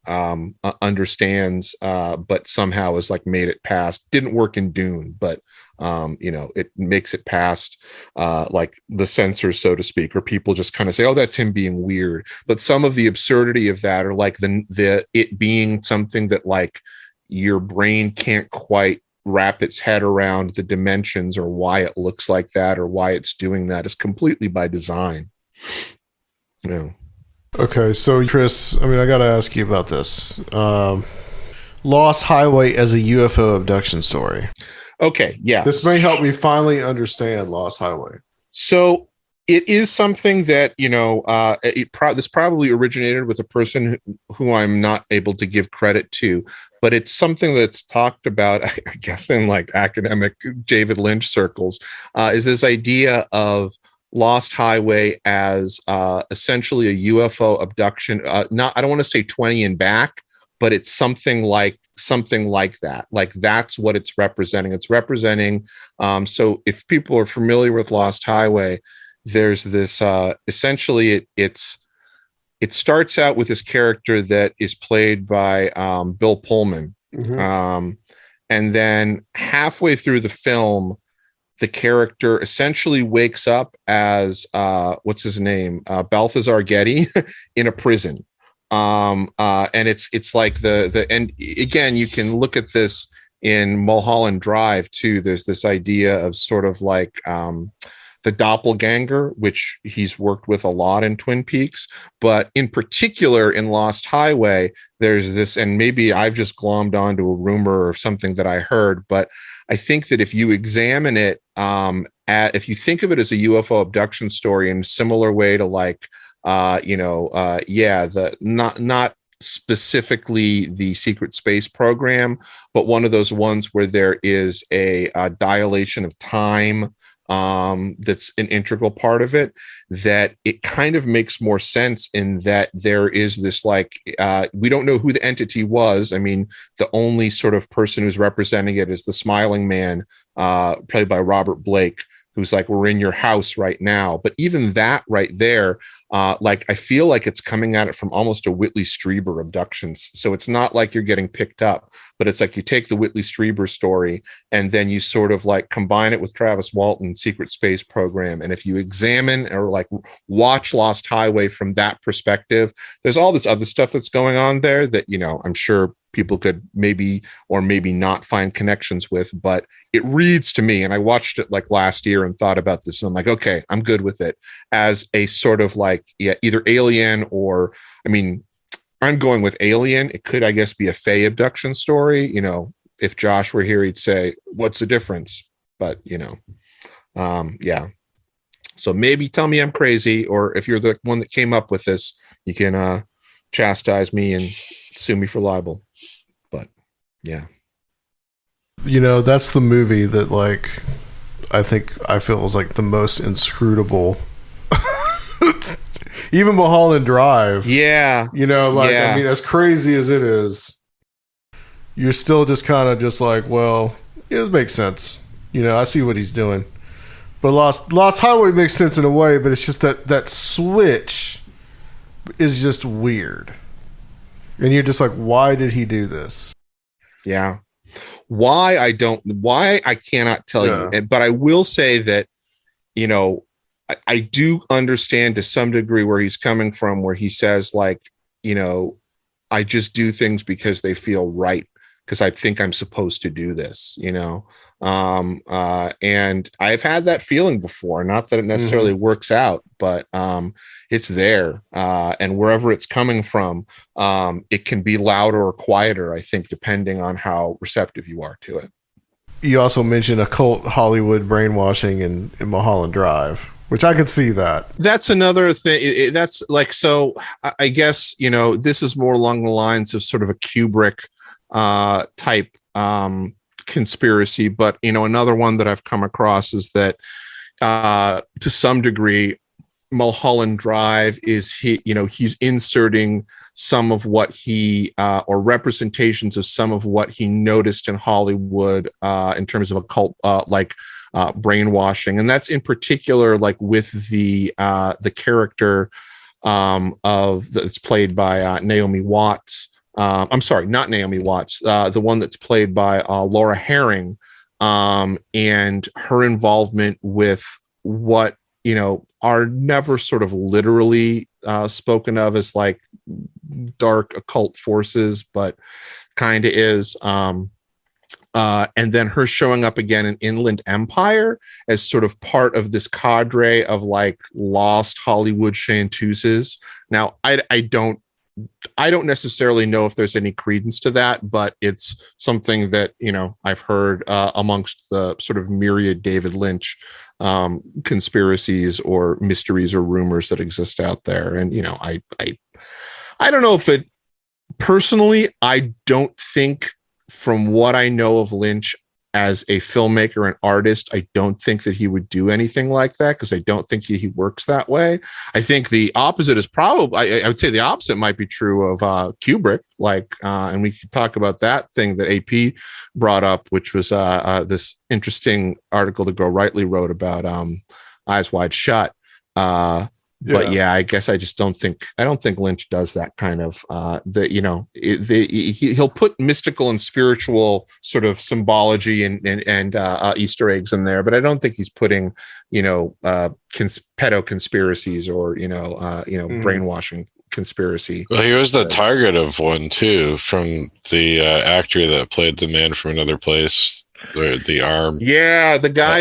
understands, but somehow has like made it past. Didn't work in Dune, but it makes it past like the censors, so to speak, or people just kind of say, oh, that's him being weird. But some of the absurdity of that, or like the it being something that like your brain can't quite wrap its head around the dimensions or why it looks like that or why it's doing that, is completely by design. Okay, so Chris, I mean, I got to ask you about this. Lost Highway as a UFO abduction story. Okay, yeah. This may help me finally understand Lost Highway. So it is something that, this probably originated with a person who I'm not able to give credit to, but it's something that's talked about, I guess, in like academic David Lynch circles, is this idea of Lost Highway as essentially a UFO abduction. I don't want to say 20 and back, but it's something like that. Like that's what it's representing. It's representing. So if people are familiar with Lost Highway, there's this essentially it starts out with this character that is played by Bill Pullman. Mm-hmm. And then halfway through the film, the character essentially wakes up as what's his name, Balthazar Getty, in a prison. And it's like the and again, you can look at this in Mulholland Drive too. There's this idea of sort of like the doppelganger, which he's worked with a lot in Twin Peaks, but in particular in Lost Highway, there's this, and maybe I've just glommed onto a rumor or something that I heard, but I think that if you examine it, if you think of it as a UFO abduction story in a similar way to like, not specifically the secret space program, but one of those ones where there is a dilation of time that's an integral part of it, that it kind of makes more sense in that there is this like, we don't know who the entity was. I mean, the only sort of person who's representing it is the smiling man, played by Robert Blake, who's like, we're in your house right now. But even that right there, like, I feel like it's coming at it from almost a Whitley Strieber abductions. So it's not like you're getting picked up, but it's like you take the Whitley Strieber story and then you sort of like combine it with Travis Walton's Secret Space Program. And if you examine or like watch Lost Highway from that perspective, there's all this other stuff that's going on there that, I'm sure people could maybe or maybe not find connections with, but it reads to me, and I watched it like last year and thought about this, and I'm like, okay, I'm good with it as a sort of like, either Alien or, I mean, I'm going with Alien. It could, I guess, be a Faye abduction story. If Josh were here, he'd say, what's the difference? But, yeah. So maybe tell me I'm crazy, or if you're the one that came up with this, you can chastise me and sue me for libel. But yeah, that's the movie that like I feel is like the most inscrutable. Even Mulholland Drive, I mean, as crazy as it is, you're still just kind of just like, well, it makes sense. I see what he's doing. But Lost Highway makes sense in a way, but it's just that switch is just weird. And you're just like, why did he do this? Yeah. Why I cannot tell you. But I will say that, I do understand to some degree where he's coming from, where he says like, I just do things because they feel right, because I think I'm supposed to do this, and I've had that feeling before. Not that it necessarily works out, but it's there, and wherever it's coming from, it can be louder or quieter, I think, depending on how receptive you are to it. You also mentioned occult Hollywood brainwashing in Mulholland Drive. which I could see that. That's another thing. That's like, so I guess, this is more along the lines of sort of a Kubrick type conspiracy. But, another one that I've come across is that to some degree, Mulholland Drive is he's inserting some of what he or representations of some of what he noticed in Hollywood in terms of occult brainwashing, and that's in particular like with the character that's played by Naomi Watts. I'm sorry, not Naomi Watts. The one that's played by Laura Herring, and her involvement with what are never sort of literally spoken of as like dark occult forces, but kind of is. And then her showing up again in Inland Empire as sort of part of this cadre of like lost Hollywood chanteuses. Now, I don't necessarily know if there's any credence to that, but it's something that, I've heard amongst the sort of myriad David Lynch conspiracies or mysteries or rumors that exist out there. And, I don't know if it personally, I don't think, from what I know of Lynch as a filmmaker and artist, I don't think that he would do anything like that, because I don't think he works that way. I think the opposite is probably, I would say the opposite might be true of Kubrick, and we could talk about that thing that AP brought up, which was this interesting article that Go Rightly wrote about Eyes Wide Shut. But yeah, I guess I don't think Lynch does that kind of he'll put mystical and spiritual sort of symbology and Easter eggs in there, but I don't think he's putting pedo conspiracies or brainwashing conspiracy. Well, he was the target of one too, from the actor that played the man from Another Place, the arm. Yeah, the guy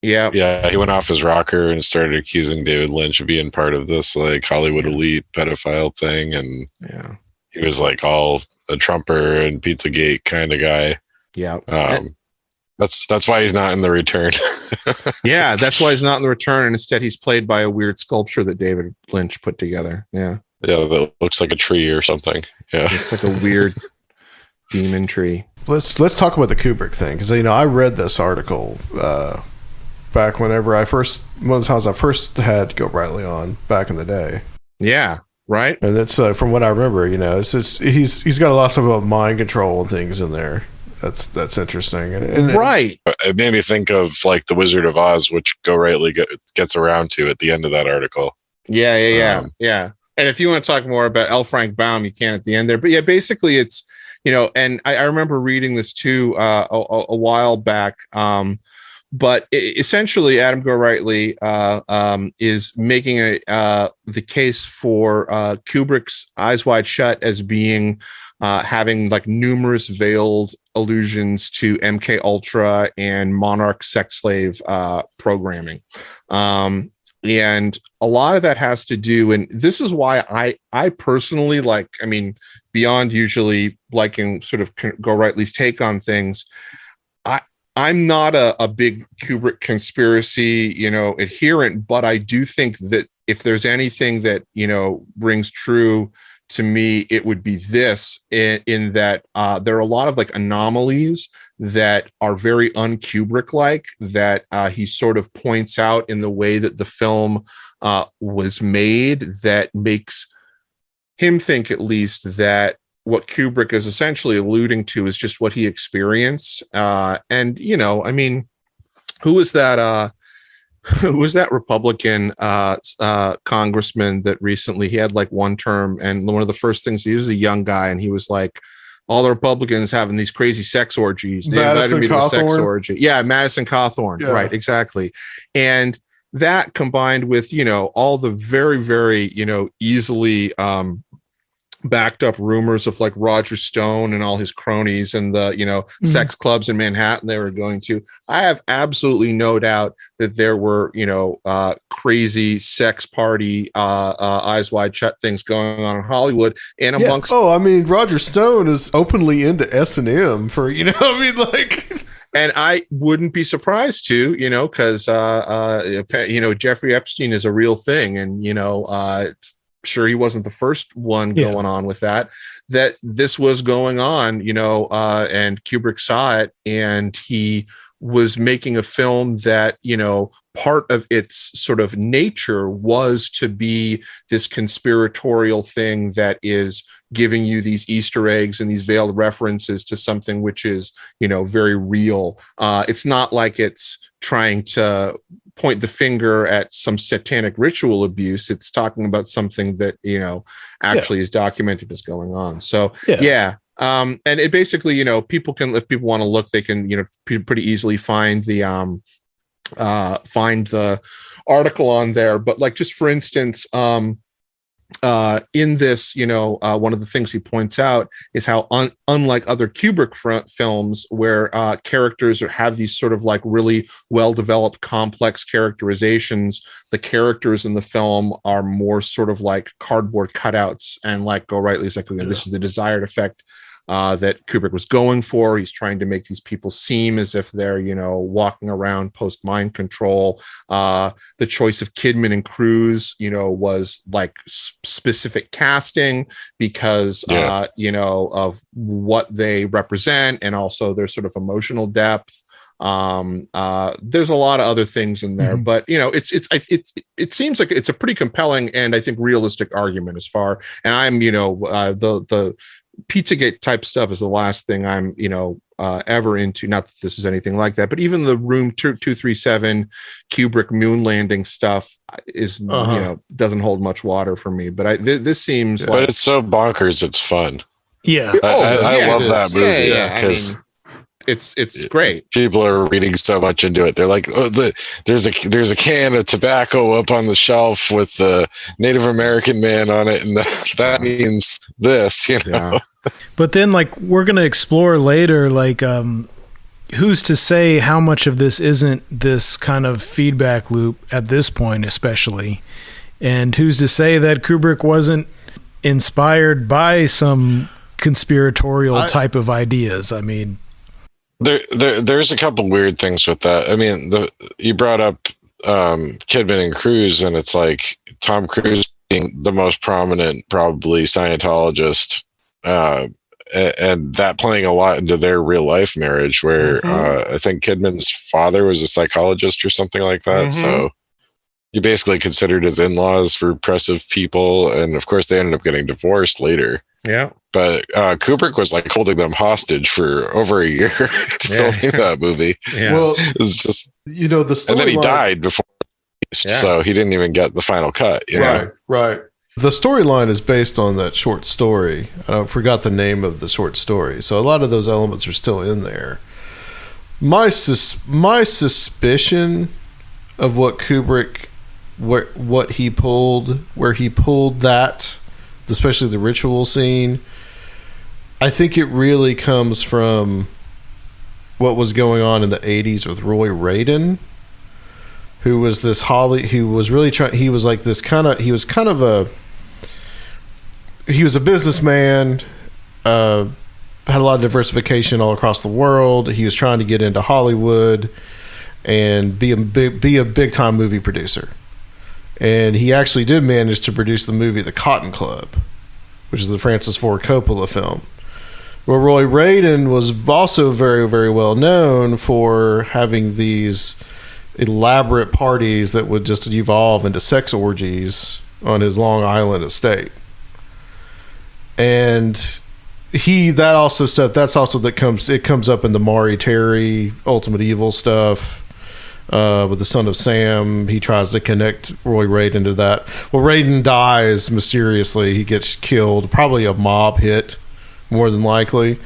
Yeah, he went off his rocker and started accusing David Lynch of being part of this like Hollywood elite pedophile thing, and he was like all a Trumper and Pizzagate kind of guy. Yeah, that's why he's not in The Return. Yeah, that's why he's not in The Return, and instead he's played by a weird sculpture that David Lynch put together. Yeah, that looks like a tree or something. Yeah, it's like a weird demon tree. Let's talk about the Kubrick thing, because I read this article back whenever one of the times I first had Go Rightly on back in the day. Yeah, right. And it's from what I remember, it's just, he's got a lot of stuff about mind control and things in there. That's interesting. And right. It made me think of like The Wizard of Oz, which Go Rightly gets around to at the end of that article. Yeah. And if you want to talk more about L. Frank Baum, you can at the end there. But yeah, basically it's, and I remember reading this too a while back. But essentially, Adam Go Rightly is making the case for Kubrick's Eyes Wide Shut as being having like numerous veiled allusions to MK Ultra and Monarch sex slave programming. And a lot of that has to do, and this is why I personally beyond usually liking sort of Go Rightly's take on things, I'm not a big Kubrick conspiracy, adherent, but I do think that if there's anything that, rings true to me, it would be this, in that there are a lot of like anomalies that are very un-Kubrick-like that he sort of points out in the way that the film was made, that makes him think, at least, that what Kubrick is essentially alluding to is just what he experienced. And, who was that Republican congressman that recently, he had like one term, and one of the first things, he was a young guy, and he was like, all the Republicans having these crazy sex orgies. They invited me to a sex orgy. Yeah, Madison Cawthorn. Yeah. Right, exactly. And that combined with, all the very, very, easily backed up rumors of like Roger Stone and all his cronies and the sex clubs in Manhattan they were going to. I have absolutely no doubt that there were crazy sex party Eyes Wide Shut things going on in Hollywood, and amongst Roger Stone is openly into S&M for And I wouldn't be surprised to, because Jeffrey Epstein is a real thing, and sure, he wasn't the first one going on with that this was going on, and Kubrick saw it, and he was making a film that, part of its sort of nature was to be this conspiratorial thing that is giving you these Easter eggs and these veiled references to something which is, very real. It's not like it's trying to point the finger at some satanic ritual abuse. It's talking about something that, actually is documented as going on. So, and it basically, people can, if people want to look, they can, pretty easily find the article on there. But like, just for instance, in this, one of the things he points out is how unlike other Kubrick films where characters have these sort of like really well-developed complex characterizations, the characters in the film are more sort of like cardboard cutouts, and like Golightly's like, this is the desired effect that Kubrick was going for. He's trying to make these people seem as if they're, walking around post mind control. The choice of Kidman and Cruise, was like specific casting because, of what they represent, and also their sort of emotional depth. There's a lot of other things in there, but it seems like it's a pretty compelling and I think realistic argument as far. And I'm, the Pizzagate type stuff is the last thing I'm, ever into. Not that this is anything like that, but even the Room 237 Kubrick moon landing stuff is, doesn't hold much water for me. But this seems but it's so bonkers, it's fun. Yeah, I love that movie because it's great. People are reading so much into it. They're like, there's a can of tobacco up on the shelf with the Native American man on it, and that means this, Yeah. But then, like, we're gonna explore later, like, who's to say how much of this isn't this kind of feedback loop at this point, especially, and who's to say that Kubrick wasn't inspired by some conspiratorial type of ideas? I mean. There's a couple weird things with that. I mean, you brought up Kidman and Cruise, and it's like Tom Cruise being the most prominent, probably Scientologist, and that playing a lot into their real life marriage, where I think Kidman's father was a psychologist or something like that. So he basically considered his in-laws repressive people, and of course they ended up getting divorced later. Yeah. But Kubrick was like holding them hostage for over a year filming that movie. Yeah. Well, it's just, the story, and then he died before, so he didn't even get the final cut. Right. The storyline is based on that short story. I forgot the name of the short story. So a lot of those elements are still in there. My suspicion of what Kubrick, what he pulled, where he pulled that, especially the ritual scene, I think it really comes from what was going on in the 80s with Roy Radin, who was this who was really trying, he was like this he was a businessman, had a lot of diversification all across the world. He was trying to get into Hollywood and be a big time movie producer. And he actually did manage to produce the movie The Cotton Club, which is the Francis Ford Coppola film. Well, Roy Radin was also very, very well known for having these elaborate parties that would just evolve into sex orgies on his Long Island estate. And it comes up in the Maury Terry Ultimate Evil stuff. With the Son of Sam, he tries to connect Roy Radin to that. Well, Radin dies mysteriously. He gets killed, probably a mob hit, more than likely.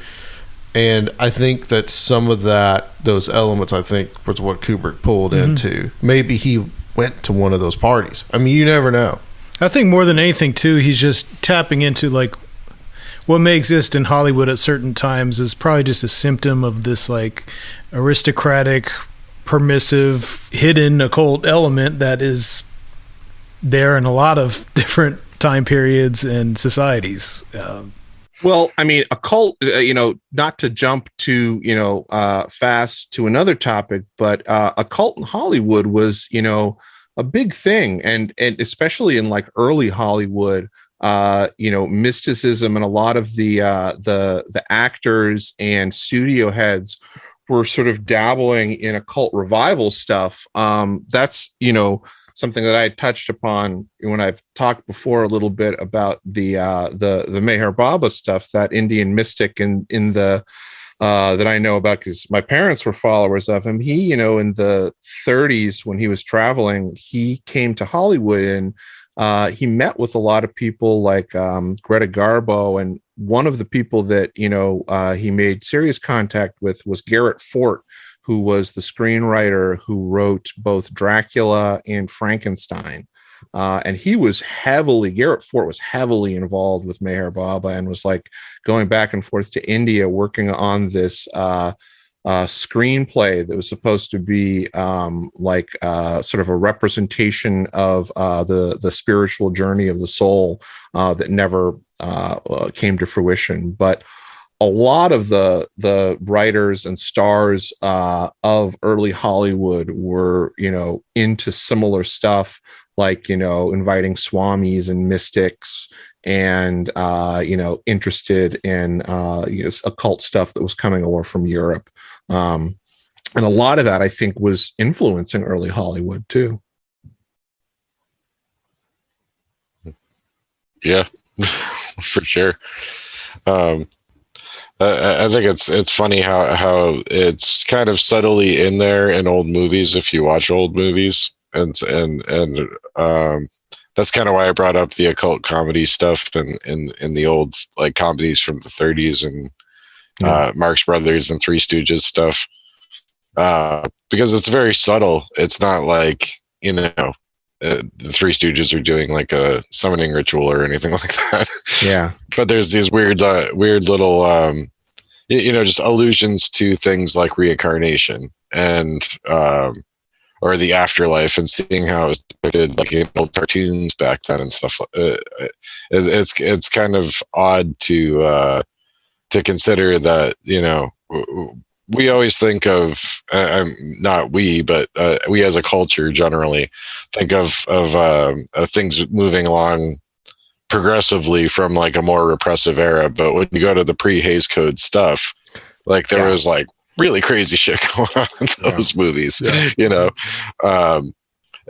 And I think that some of those elements, I think, was what Kubrick pulled into. Maybe he went to one of those parties. I mean, you never know. I think more than anything, too, he's just tapping into, like, what may exist in Hollywood at certain times is probably just a symptom of this, like, aristocratic, permissive, hidden occult element that is there in a lot of different time periods and societies. Well, I mean, occult, not to jump to, fast to another topic, but occult in Hollywood was, a big thing. And especially in like early Hollywood, mysticism and a lot of the actors and studio heads were sort of dabbling in occult revival stuff. That's, something that I touched upon when I've talked before a little bit about the Meher Baba stuff, that Indian mystic in the that I know about because my parents were followers of him. He, in the 30s when he was traveling, he came to Hollywood and he met with a lot of people like Greta Garbo, and one of the people that he made serious contact with was Garrett Fort, who was the screenwriter who wrote both Dracula and Frankenstein. And Garrett Fort was heavily involved with Meher Baba and was like going back and forth to India working on this screenplay that was supposed to be sort of a representation of the spiritual journey of the soul that never came to fruition. But a lot of the writers and stars of early Hollywood were, into similar stuff, like, inviting swamis and mystics and, interested in, occult stuff that was coming over from Europe. And a lot of that, I think, was influencing early Hollywood too. Yeah, for sure. I think it's funny how it's kind of subtly in there in old movies if you watch old movies, and that's kind of why I brought up the occult comedy stuff and in the old like comedies from the 30s and Marx Brothers and Three Stooges stuff, because it's very subtle. It's not like the Three Stooges are doing like a summoning ritual or anything like that. Yeah. But there's these weird little, just allusions to things like reincarnation and, or the afterlife, and seeing how it was depicted like in old cartoons back then and stuff. It's kind of odd to consider that, we always think of, not we, but we as a culture generally think of things moving along progressively from like a more repressive era. But when you go to the pre-Hays Code stuff, like there was like really crazy shit going on in those movies,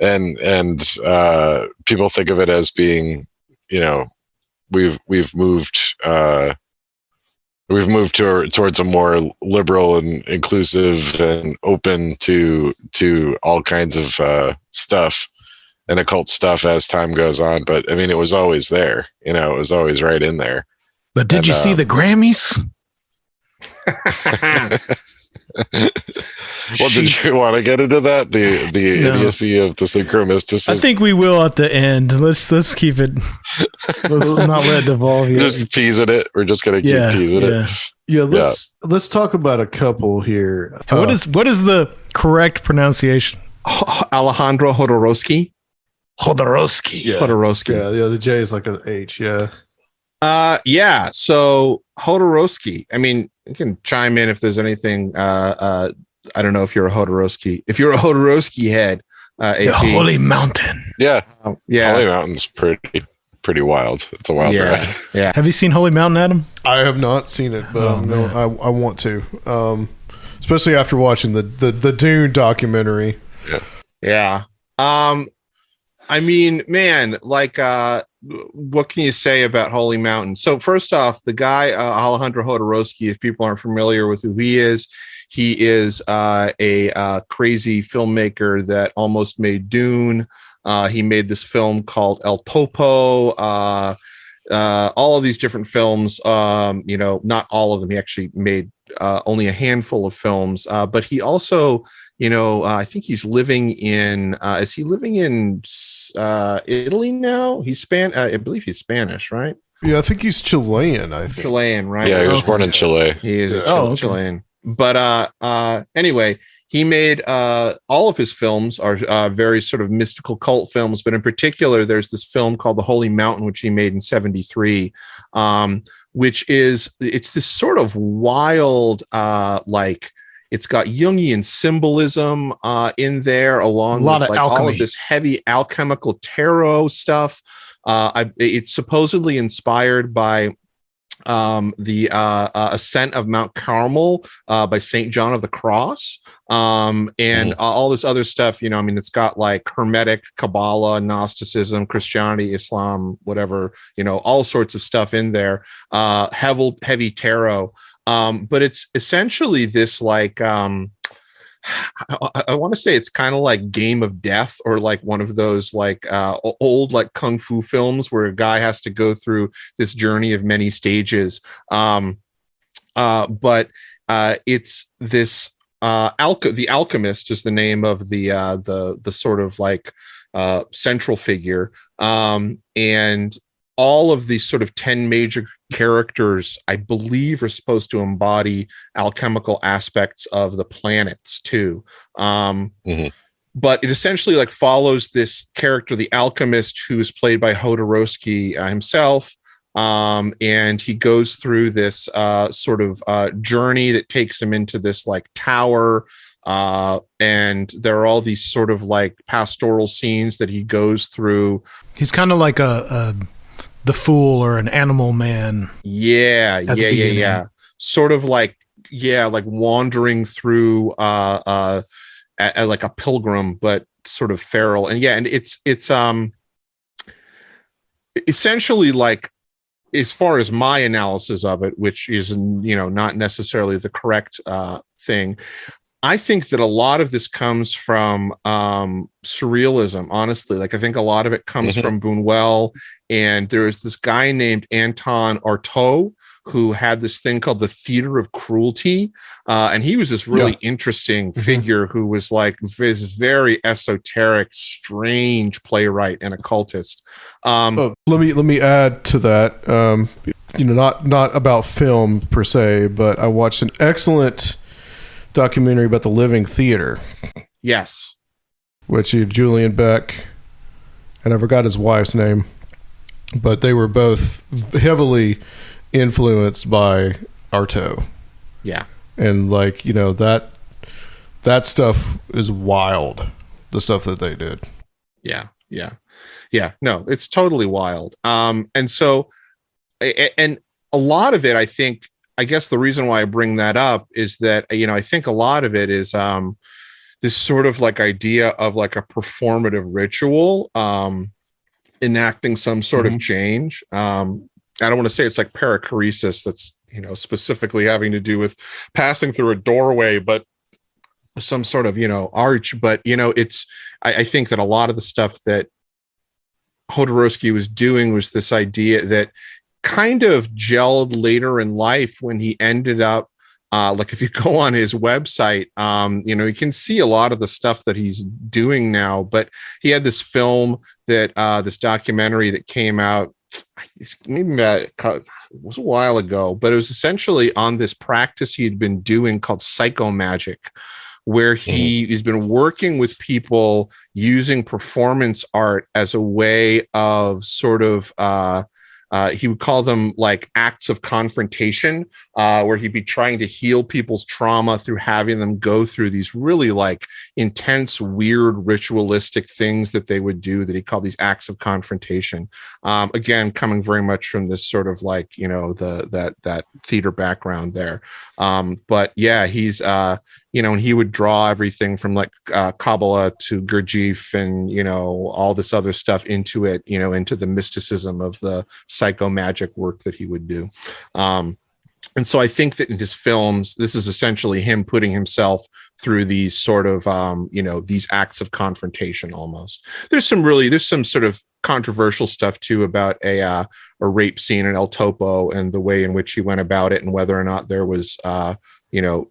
and people think of it as being, we've moved towards a more liberal and inclusive and open to all kinds of stuff and occult stuff as time goes on. But I mean, it was always there. It was always right in there. But did you see the Grammys? Well, did you want to get into that? The idiocy of the synchromysticism? I think we will at the end. Let's keep it. Let's not let it devolve yet. Just teasing it. We're just gonna keep teasing it. Yeah, let's talk about a couple here. What is the correct pronunciation? Alejandro Jodorowsky. Jodorowsky. Yeah, the J is like an H. Yeah. So Jodorowsky. I mean, you can chime in if there's anything. I don't know if you're a Jodorowsky. If you're a Jodorowsky head, the Holy Mountain. Yeah. Holy Mountain's pretty wild. It's a wild ride. Yeah. Have you seen Holy Mountain, Adam? I have not seen it, but I want to. Especially after watching the Dune documentary. Yeah. I mean, man, like, what can you say about Holy Mountain? So first off, the guy, Alejandro Jodorowsky, if people aren't familiar with who he is a crazy filmmaker that almost made Dune. He made this film called El Topo, all of these different films, not all of them. He actually made only a handful of films, but he also, I think he's living in, is he living in Italy now? I believe he's Spanish, right? Yeah, I think he's Chilean, Chilean, right? Yeah, he was born in Chile. He is Chilean. But anyway, He made all of his films are very sort of mystical cult films, but in particular, there's this film called The Holy Mountain, which he made in '73, it's this sort of wild, like it's got Jungian symbolism in there, along with like all of this heavy alchemical tarot stuff. It's supposedly inspired by the ascent of Mount Carmel by St. John of the Cross, and all this other stuff. I mean, it's got like Hermetic, Kabbalah, Gnosticism, Christianity, Islam, whatever, all sorts of stuff in there, heavy tarot. But it's essentially this like, I want to say it's kind of like Game of Death, or like one of those like old like kung fu films where a guy has to go through this journey of many stages. But it's this The Alchemist is the name of the sort of like central figure, and all of these sort of 10 major characters, I believe, are supposed to embody alchemical aspects of the planets too. But it essentially like follows this character, the alchemist, who is played by Jodorowsky himself. And he goes through this sort of journey that takes him into this like tower. And there are all these sort of like pastoral scenes that he goes through. He's kind of like the Fool or an Animal Man. Yeah. Sort of like, like wandering through like a pilgrim, but sort of feral. And and it's essentially like, as far as my analysis of it, which is not necessarily the correct thing, I think that a lot of this comes from surrealism, honestly. Like, I think a lot of it comes from Buñuel, and there is this guy named Anton Artaud who had this thing called the Theater of Cruelty, and he was this really interesting figure who was like this very esoteric, strange playwright and occultist. Let me add to that. Not about film per se, but I watched an excellent documentary about the living theater. Yes. Which Julian Beck, and I forgot his wife's name, but they were both heavily influenced by Artaud. Yeah. And like, that stuff is wild, the stuff that they did. Yeah. No, it's totally wild. And so, and a lot of it, I guess the reason why I bring that up is that, I think a lot of it is this sort of like idea of like a performative ritual, enacting some sort of change. I don't want to say it's like perichoresis that's, specifically having to do with passing through a doorway, but some sort of, arch. But, I think that a lot of the stuff that Jodorowsky was doing was this idea that kind of gelled later in life when he ended up like, if you go on his website, you can see a lot of the stuff that he's doing now. But he had this film that this documentary that came out maybe it was a while ago, but it was essentially on this practice he had been doing called psychomagic, where he's been working with people using performance art as a way of sort of he would call them like acts of confrontation, where he'd be trying to heal people's trauma through having them go through these really like intense, weird, ritualistic things that they would do that he called these acts of confrontation. Again, coming very much from this sort of like, that theater background there. But yeah, he's, and he would draw everything from like Kabbalah to Gurdjieff and, all this other stuff into it, into the mysticism of the psychomagic work that he would do. And so I think that in his films, this is essentially him putting himself through these sort of, these acts of confrontation almost. There's some sort of controversial stuff too about a rape scene in El Topo and the way in which he went about it and whether or not there was,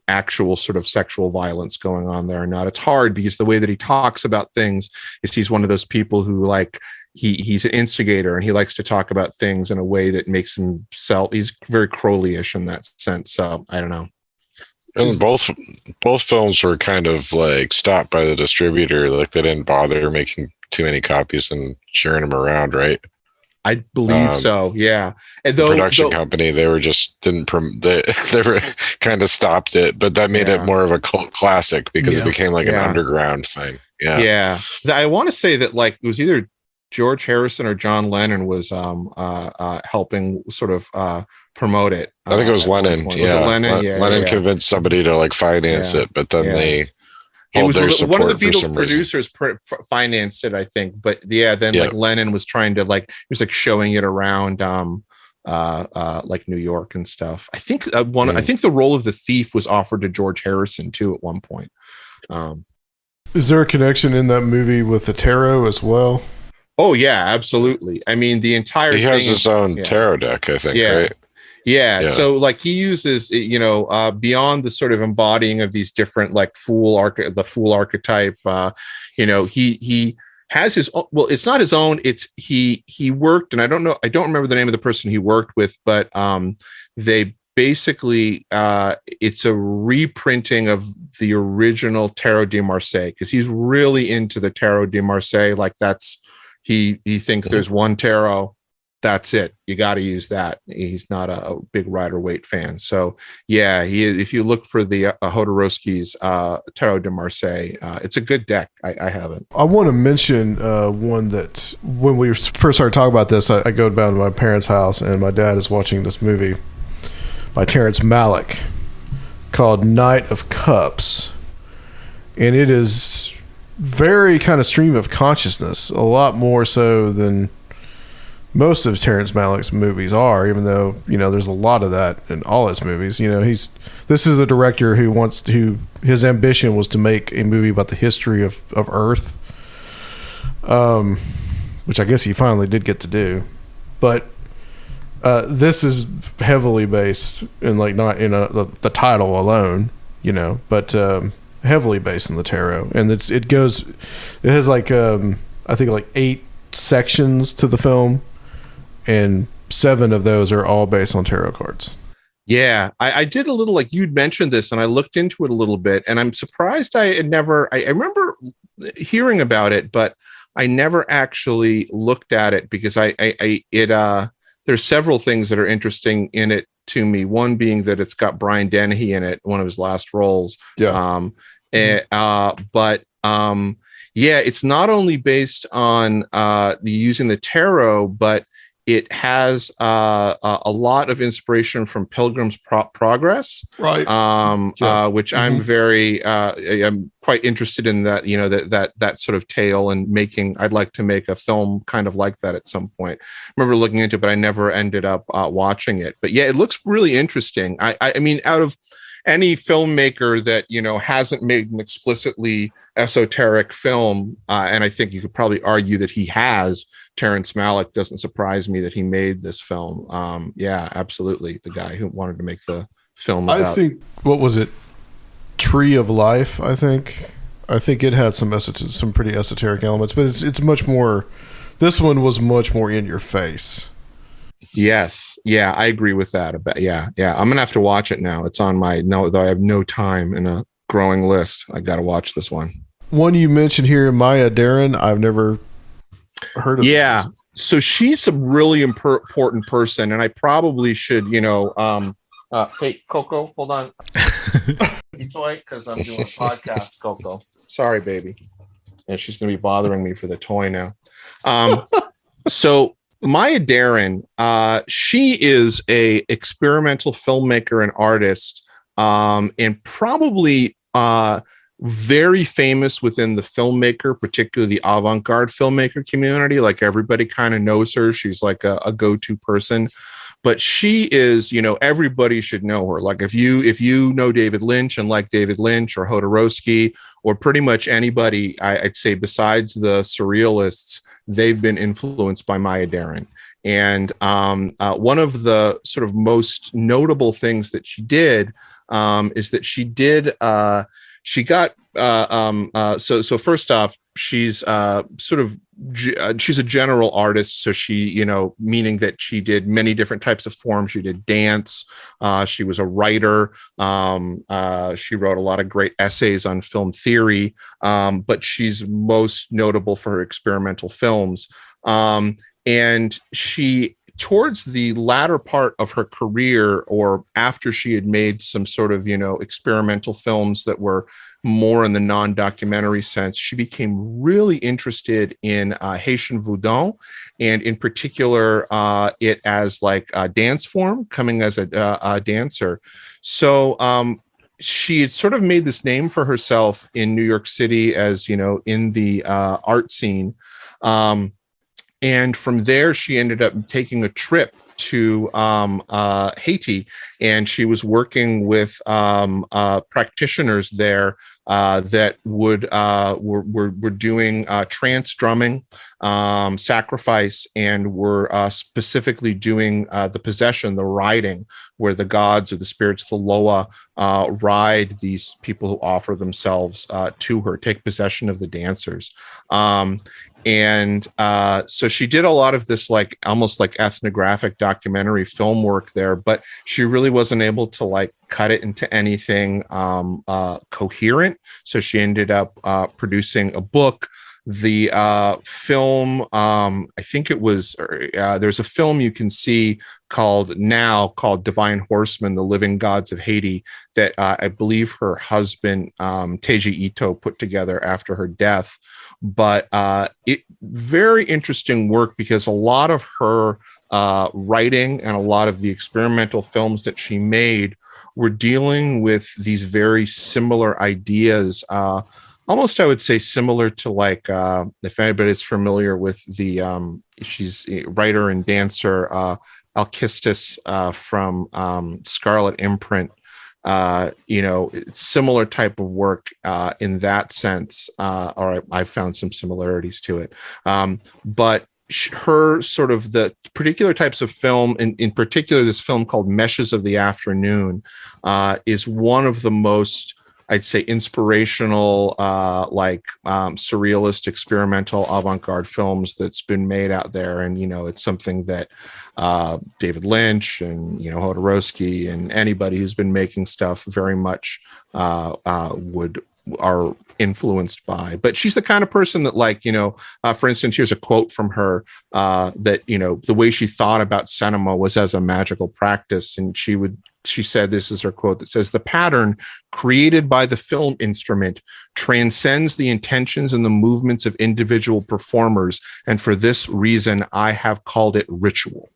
actual sort of sexual violence going on there or not. It's hard because the way that he talks about things is he's one of those people who like, he's an instigator and he likes to talk about things in a way that makes himself, he's very Crowley-ish in that sense. So I don't know. And both films were kind of like stopped by the distributor. Like they didn't bother making too many copies and sharing them around, right? I believe so. Yeah. And the production company, they were just they were kind of stopped it, but that made it more of a cult classic because it became like an underground thing. Yeah. Yeah. I want to say that like it was either George Harrison or John Lennon was helping sort of promote it. I think it was Lennon. Was it Lennon? Lennon convinced somebody to like finance it, but then they it was one of the Beatles producers financed it, I think. But like Lennon was trying to like, he was like showing it around like New York and stuff. I think I think the role of the thief was offered to George Harrison too at one point. Is there a connection in that movie with the tarot as well? Oh yeah, absolutely. I mean, the entire he has his own tarot deck, I think, right? Yeah. So like he uses, beyond the sort of embodying of these different like the fool archetype, he has his own, well, it's not his own, it's he worked, and I don't remember the name of the person he worked with, but they basically it's a reprinting of the original Tarot de Marseille, because he's really into the Tarot de Marseille. Like that's he thinks there's one tarot, that's it, you got to use that. He's not a big Rider-Waite fan. So yeah, if you look for the Jodorowsky's Tarot de Marseille, it's a good deck. I have it. I want to mention one that when we first started talking about this, I go down to my parents' house and my dad is watching this movie by Terrence Malick called Knight of Cups, and it is very kind of stream of consciousness, a lot more so than most of Terrence Malick's movies are, even though there's a lot of that in all his movies. This is a director who his ambition was to make a movie about the history of Earth, which I guess he finally did get to do. But this is heavily based in like not in the title alone, but heavily based in the tarot, and it has like I think like 8 sections to the film, and 7 of those are all based on tarot cards. Yeah, I did a little, like you'd mentioned this, and I looked into it a little bit, and I'm surprised I remember hearing about it, but I never actually looked at it because there's several things that are interesting in it to me. One being that it's got Brian Dennehy in it, one of his last roles. Yeah. It's not only based on using the tarot, but it has a lot of inspiration from Pilgrim's Progress, right? Which I'm very, I'm quite interested in that. That sort of tale, and I'd like to make a film kind of like that at some point. I remember looking into it, but I never ended up watching it. But yeah, it looks really interesting. I mean, out of any filmmaker that hasn't made an explicitly esoteric film, and I think you could probably argue that he has, Terrence Malick doesn't surprise me that he made this film. Yeah, absolutely, the guy who wanted to make the film about, I think, what was it, Tree of Life? I think it had some pretty esoteric elements, but it's much more, this one was much more in your face. Yes. Yeah, I agree with that. Yeah. I'm gonna have to watch it now. It's on my though I have no time in a growing list. I got to watch this one. One you mentioned here, Maya Deren. I've never heard of. Yeah. This. So she's a really important person, and I probably should, hey, Coco, hold on. You toy, because I'm doing a podcast, Coco. Sorry, baby. And she's gonna be bothering me for the toy now. So Maya Deren, she is a experimental filmmaker and artist, and probably very famous within the filmmaker, particularly the avant-garde filmmaker community. Like everybody kind of knows her. She's like a go-to person. But she is, everybody should know her. Like if you know David Lynch and like David Lynch or Jodorowsky or pretty much anybody, I'd say besides the surrealists, they've been influenced by Maya Deren. And one of the sort of most notable things that she did is that so first off, she's sort of she's a general artist. So she, meaning that she did many different types of forms. She did dance. She was a writer. She wrote a lot of great essays on film theory, but she's most notable for her experimental films. And she, towards the latter part of her career, or after she had made some sort of, experimental films that were more in the non-documentary sense, she became really interested in Haitian Voodoo, and in particular, it as like a dance form, coming as a dancer. So she had sort of made this name for herself in New York City as, in the art scene. And from there, she ended up taking a trip to Haiti, and she was working with practitioners there that were doing trance drumming, sacrifice, and were specifically doing the possession, the riding, where the gods or the spirits, the Loa, ride these people who offer themselves to her, take possession of the dancers. And so she did a lot of this, like almost like ethnographic documentary film work there, but she really wasn't able to like cut it into anything coherent. So she ended up producing a book. The film, I think it was, there's a film you can see called Divine Horsemen, The Living Gods of Haiti, that I believe her husband, Teji Ito, put together after her death. But it very interesting work, because a lot of her writing and a lot of the experimental films that she made were dealing with these very similar ideas, almost, I would say, similar to like, if anybody's familiar with the, she's a writer and dancer, Alkistis from Scarlet Imprint. Similar type of work in that sense, or I found some similarities to it. But her sort of the particular types of film, in particular, this film called Meshes of the Afternoon, is one of the most, I'd say, inspirational, surrealist, experimental, avant-garde films that's been made out there. And, it's something that David Lynch and, Jodorowsky and anybody who's been making stuff very much are influenced by. But she's the kind of person that, like, for instance, here's a quote from her that, the way she thought about cinema was as a magical practice. And she said, this is her quote that says, "The pattern created by the film instrument transcends the intentions and the movements of individual performers. And for this reason, I have called it ritual."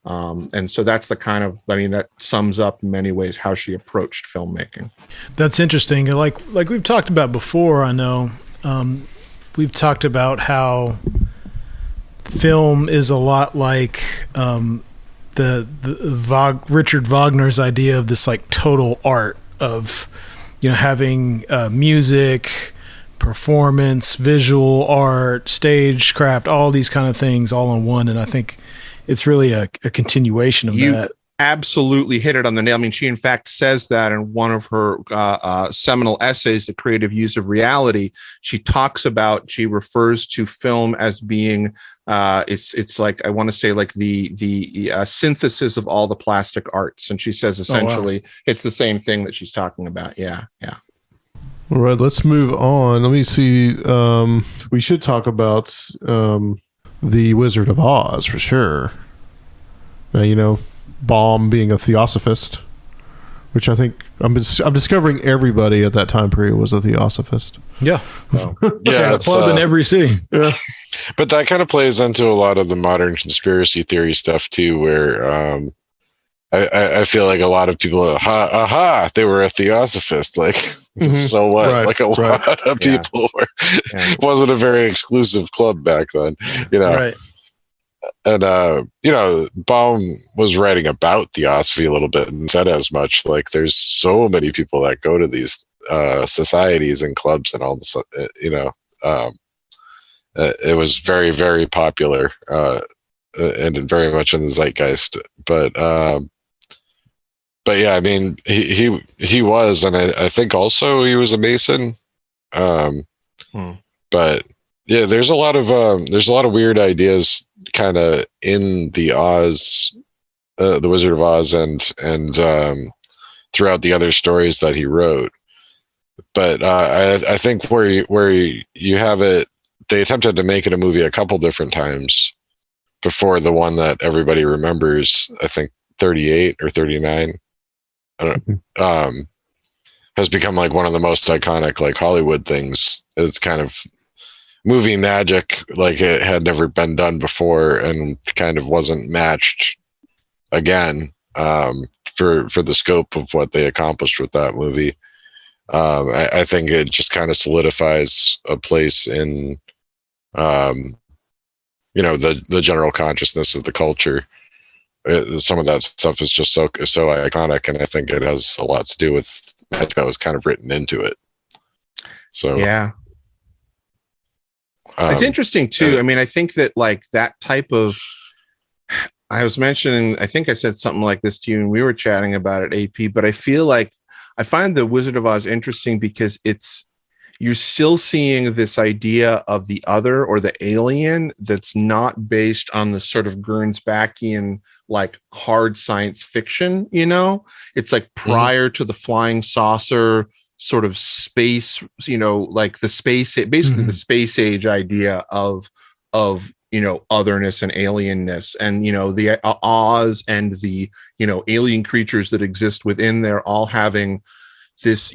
And so that's the kind of, that sums up in many ways how she approached filmmaking. That's interesting. Like we've talked about before, I know, we've talked about how film is a lot like, Richard Wagner's idea of this like total art of, having music, performance, visual art, stagecraft, all these kind of things all in one. And I think it's really a continuation of that. Absolutely hit it on the nail. She in fact says that in one of her seminal essays, The Creative Use of Reality. She refers to film as being it's like, I want to say, like the synthesis of all the plastic arts. And she says essentially it's the same thing that she's talking about. Yeah. All right, let's move on. Let me see. We should talk about the Wizard of Oz for sure. Baum being a theosophist, which I think I'm discovering everybody at that time period was a theosophist. Yeah. Yeah. A club in every city. Yeah. But that kind of plays into a lot of the modern conspiracy theory stuff too, where I feel like a lot of people, they were a theosophist. Like, so what? Right, like a lot of people were. It wasn't a very exclusive club back then, Right. And Baum was writing about theosophy a little bit and said as much. Like, there's so many people that go to these societies and clubs and all this. It was very, very popular and very much in the zeitgeist. But yeah, he was, and I think also he was a Mason. But Yeah, there's a lot of weird ideas kind of in the Oz, the Wizard of Oz, and throughout the other stories that he wrote. But I think where you have it, they attempted to make it a movie a couple different times before the one that everybody remembers. I think 38 or 39. Has become like one of the most iconic like Hollywood things. It's kind of movie magic, like it had never been done before, and kind of wasn't matched again for the scope of what they accomplished with that movie. I think it just kind of solidifies a place in, the general consciousness of the culture. Some of that stuff is just so iconic, and I think it has a lot to do with magic that was kind of written into it. So yeah. It's interesting too. I mean, I think that like that type of, I was mentioning, I think I said something like this to you and we were chatting about it, AP, but I feel like I find the Wizard of Oz interesting because you're still seeing this idea of the other or the alien that's not based on the sort of Gernsbackian, like hard science fiction, it's like prior to the flying saucer sort of space, like the space, basically the space age idea of otherness and alienness, and the Oz and the alien creatures that exist within there all having this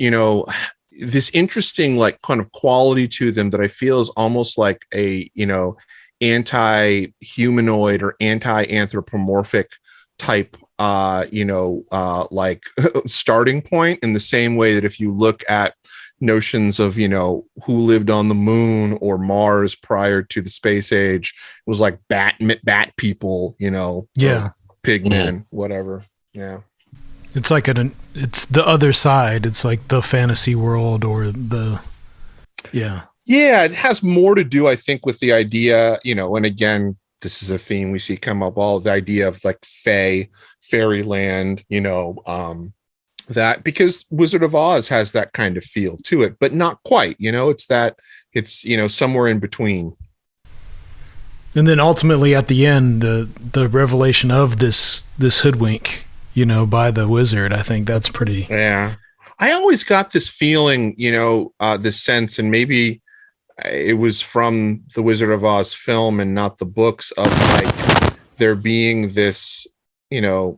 this interesting like kind of quality to them that I feel is almost like a anti-humanoid or anti-anthropomorphic type like starting point, in the same way that if you look at notions of who lived on the moon or Mars prior to the space age, it was like bat people, pigmen, whatever. Yeah, it's like it's the other side. It's like the fantasy world or yeah, it has more to do, I think, with the idea, and again, this is a theme we see come up, all the idea of like fairyland, that, because Wizard of Oz has that kind of feel to it, but not quite, it's somewhere in between. And then ultimately at the end, the revelation of this hoodwink, by the wizard, I think that's pretty. Yeah. I always got this feeling, this sense, and maybe it was from the Wizard of Oz film and not the books, of like there being this, the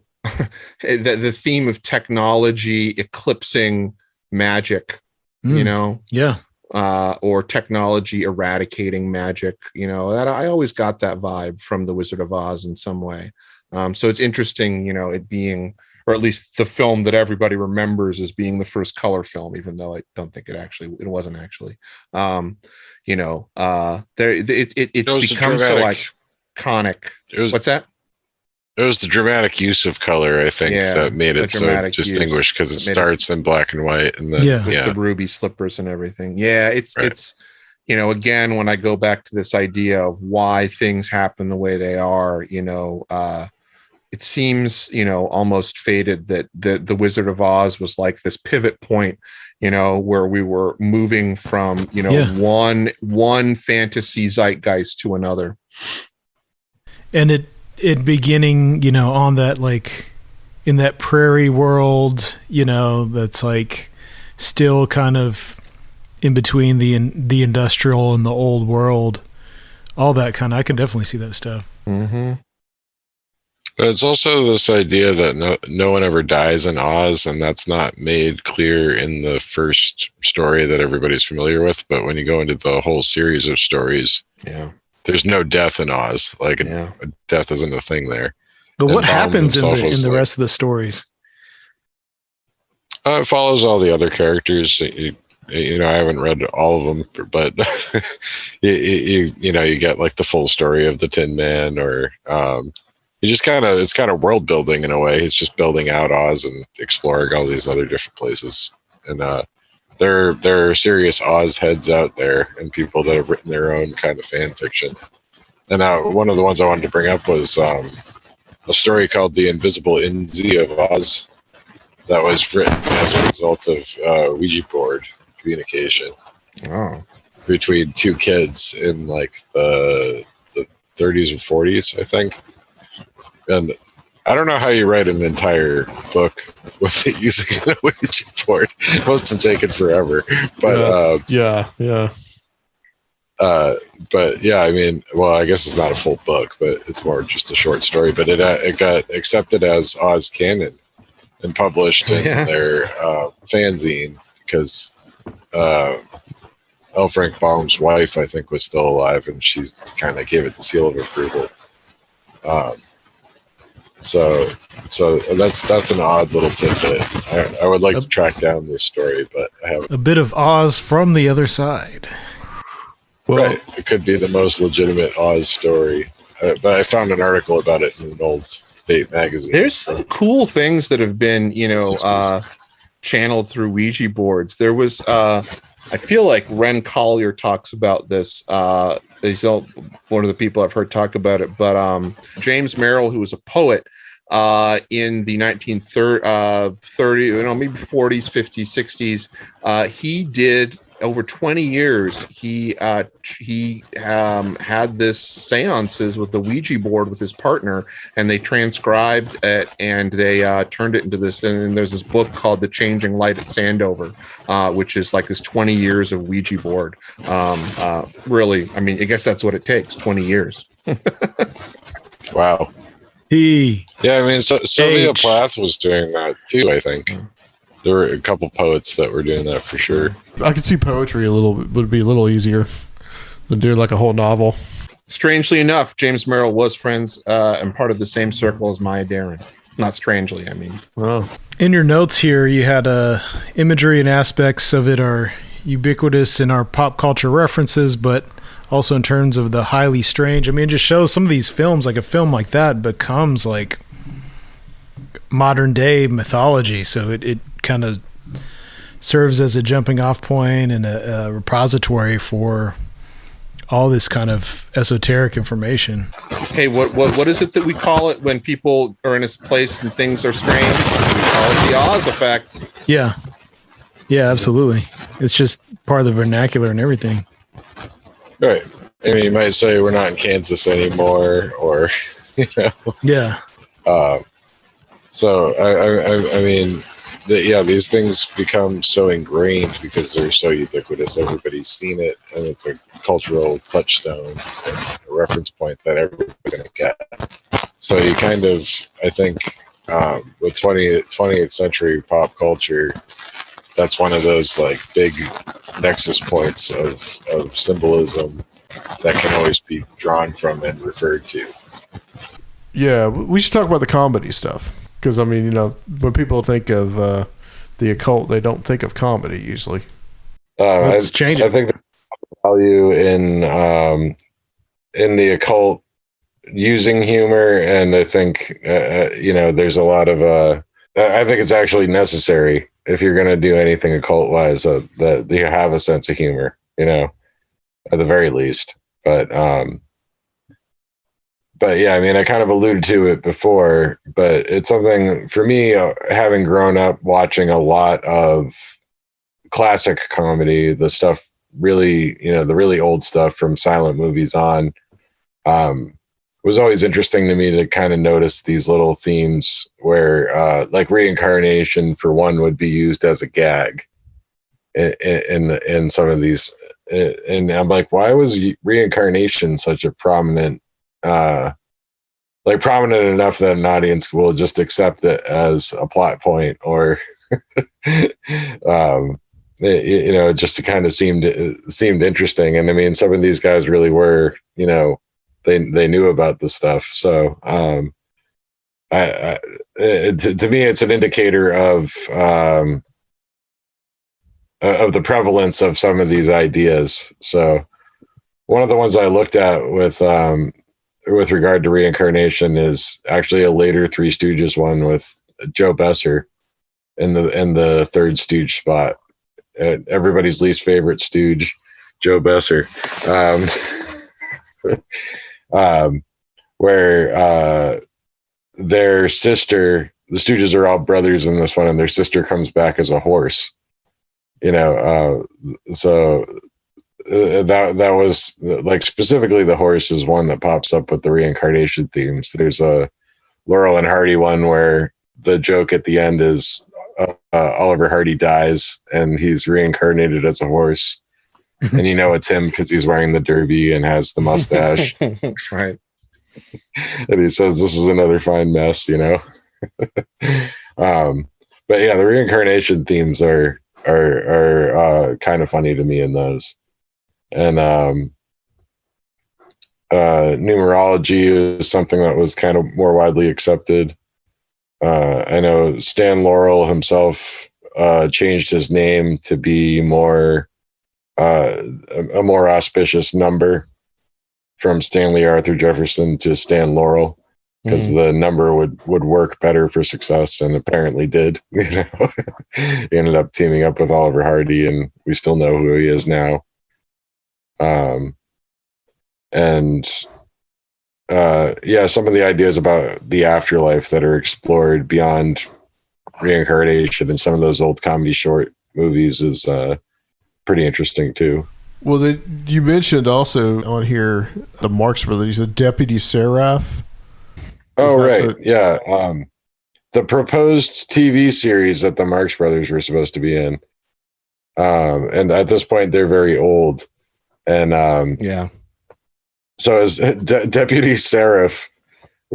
theme of technology eclipsing magic, yeah, or technology eradicating magic, that I always got that vibe from the Wizard of Oz in some way. So it's interesting, it being, or at least the film that everybody remembers as being the first color film, even though I don't think it wasn't actually. It's become so iconic. What's that? It was the dramatic use of color, I think, that made it so distinguished, because it starts in black and white, and then with the ruby slippers and everything. Yeah, it's again, when I go back to this idea of why things happen the way they are, it seems, almost fated that the Wizard of Oz was like this pivot point, where we were moving from, one fantasy zeitgeist to another. And it beginning, on that, like in that prairie world, that's like still kind of in between the industrial and the old world, all that kind of, I can definitely see that stuff. Mm-hmm. But it's also this idea that no one ever dies in Oz, and that's not made clear in the first story that everybody's familiar with. But when you go into the whole series of stories, there's no death in Oz. Like a death isn't a thing there. But what happens in the rest of the stories? It follows all the other characters. I haven't read all of them, but you get like the full story of the Tin Man, or it's kind of world building in a way. He's just building out Oz and exploring all these other different places. And there are serious Oz heads out there, and people that have written their own kind of fan fiction. And one of the ones I wanted to bring up was a story called The Invisible Inzi of Oz, that was written as a result of Ouija board communication. Oh. between two kids in like the 30s or 40s, I think. And I don't know how you write an entire book with it using a Ouija board. It must have taken forever. But but yeah, I mean, well, I guess it's not a full book, but it's more just a short story. But it got accepted as Oz canon and published in their fanzine because L. Frank Baum's wife, I think, was still alive, and she kind of gave it the seal of approval. So that's an odd little tidbit. I would like to track down this story, but I haven't. A bit of Oz from the other side. Well, right. It could be the most legitimate Oz story. But I found an article about it in an old Fate magazine. There's some cool things that have been, channeled through Ouija boards. There was, I feel like Ren Collier talks about this. He's one of the people I've heard talk about it. But James Merrill, who was a poet in the 1930s, maybe 40s, 50s, 60s, he did. Over 20 years, he had this seances with the Ouija board with his partner, and they transcribed it and they turned it into this. And there's this book called The Changing Light at Sandover, which is like this 20 years of Ouija board. Really, I mean, I guess that's what it takes, 20 years. Wow. Yeah, I mean, Sylvia Plath was doing that too, I think. There were a couple poets that were doing that for sure. I could see poetry would be a little easier than doing like a whole novel. Strangely enough, James Merrill was friends and part of the same circle as Maya Deren. Not strangely, I mean. Oh. In your notes here, you had imagery and aspects of it are ubiquitous in our pop culture references, but also in terms of the highly strange. I mean, it just shows some of these films, like a film like that becomes like modern day mythology. So it kind of serves as a jumping off point and a repository for all this kind of esoteric information. Hey, what is it that we call it when people are in a place and things are strange? We call it the Oz effect. Yeah, absolutely. It's just part of the vernacular and everything. Right. I mean, you might say we're not in Kansas anymore, or Yeah. So I mean, these things become so ingrained because they're so ubiquitous. Everybody's seen it, and it's a cultural touchstone and a reference point that everybody's going to get. So you kind of, I think, with 20th century pop culture, that's one of those like big nexus points of symbolism that can always be drawn from and referred to. Yeah, we should talk about the comedy stuff. Because, I mean, when people think of the occult, they don't think of comedy usually. Let's change it. I think the value in the occult using humor, and I think, there's a lot of... I think it's actually necessary if you're going to do anything occult-wise that you have a sense of humor, at the very least. But yeah, I mean, I kind of alluded to it before, but it's something for me, having grown up watching a lot of classic comedy, the stuff really, the really old stuff from silent movies on, was always interesting to me to kind of notice these little themes where, like reincarnation, for one, would be used as a gag in some of these. And I'm like, why was reincarnation such a prominent enough that an audience will just accept it as a plot point, or just to kind of seemed interesting. And I mean, some of these guys really were, they knew about the stuff. So to me, it's an indicator of the prevalence of some of these ideas. So one of the ones I looked at with regard to reincarnation is actually a later Three Stooges one with Joe Besser in the third Stooge spot. Everybody's least favorite Stooge, Joe Besser, where their sister, the Stooges are all brothers in this one, and their sister comes back as a horse. So that was like specifically the horse is one that pops up with the reincarnation themes. There's a Laurel and Hardy one where the joke at the end is Oliver Hardy dies and he's reincarnated as a horse, and you know it's him because he's wearing the derby and has the mustache. Right. And he says, "This is another fine mess," you know. But yeah, the reincarnation themes are kind of funny to me in those. And numerology is something that was kind of more widely accepted. I know Stan Laurel himself changed his name to be a more auspicious number, from Stanley Arthur Jefferson to Stan Laurel, because the number would work better for success, and apparently did. You know, he ended up teaming up with Oliver Hardy, and we still know who he is now. Some of the ideas about the afterlife that are explored beyond reincarnation in some of those old comedy short movies is pretty interesting too. Well, you mentioned also on here the Marx Brothers, the Deputy Seraph. Oh, right. Yeah. The proposed TV series that the Marx Brothers were supposed to be in. And at this point, they're very old. And so as Deputy Seraph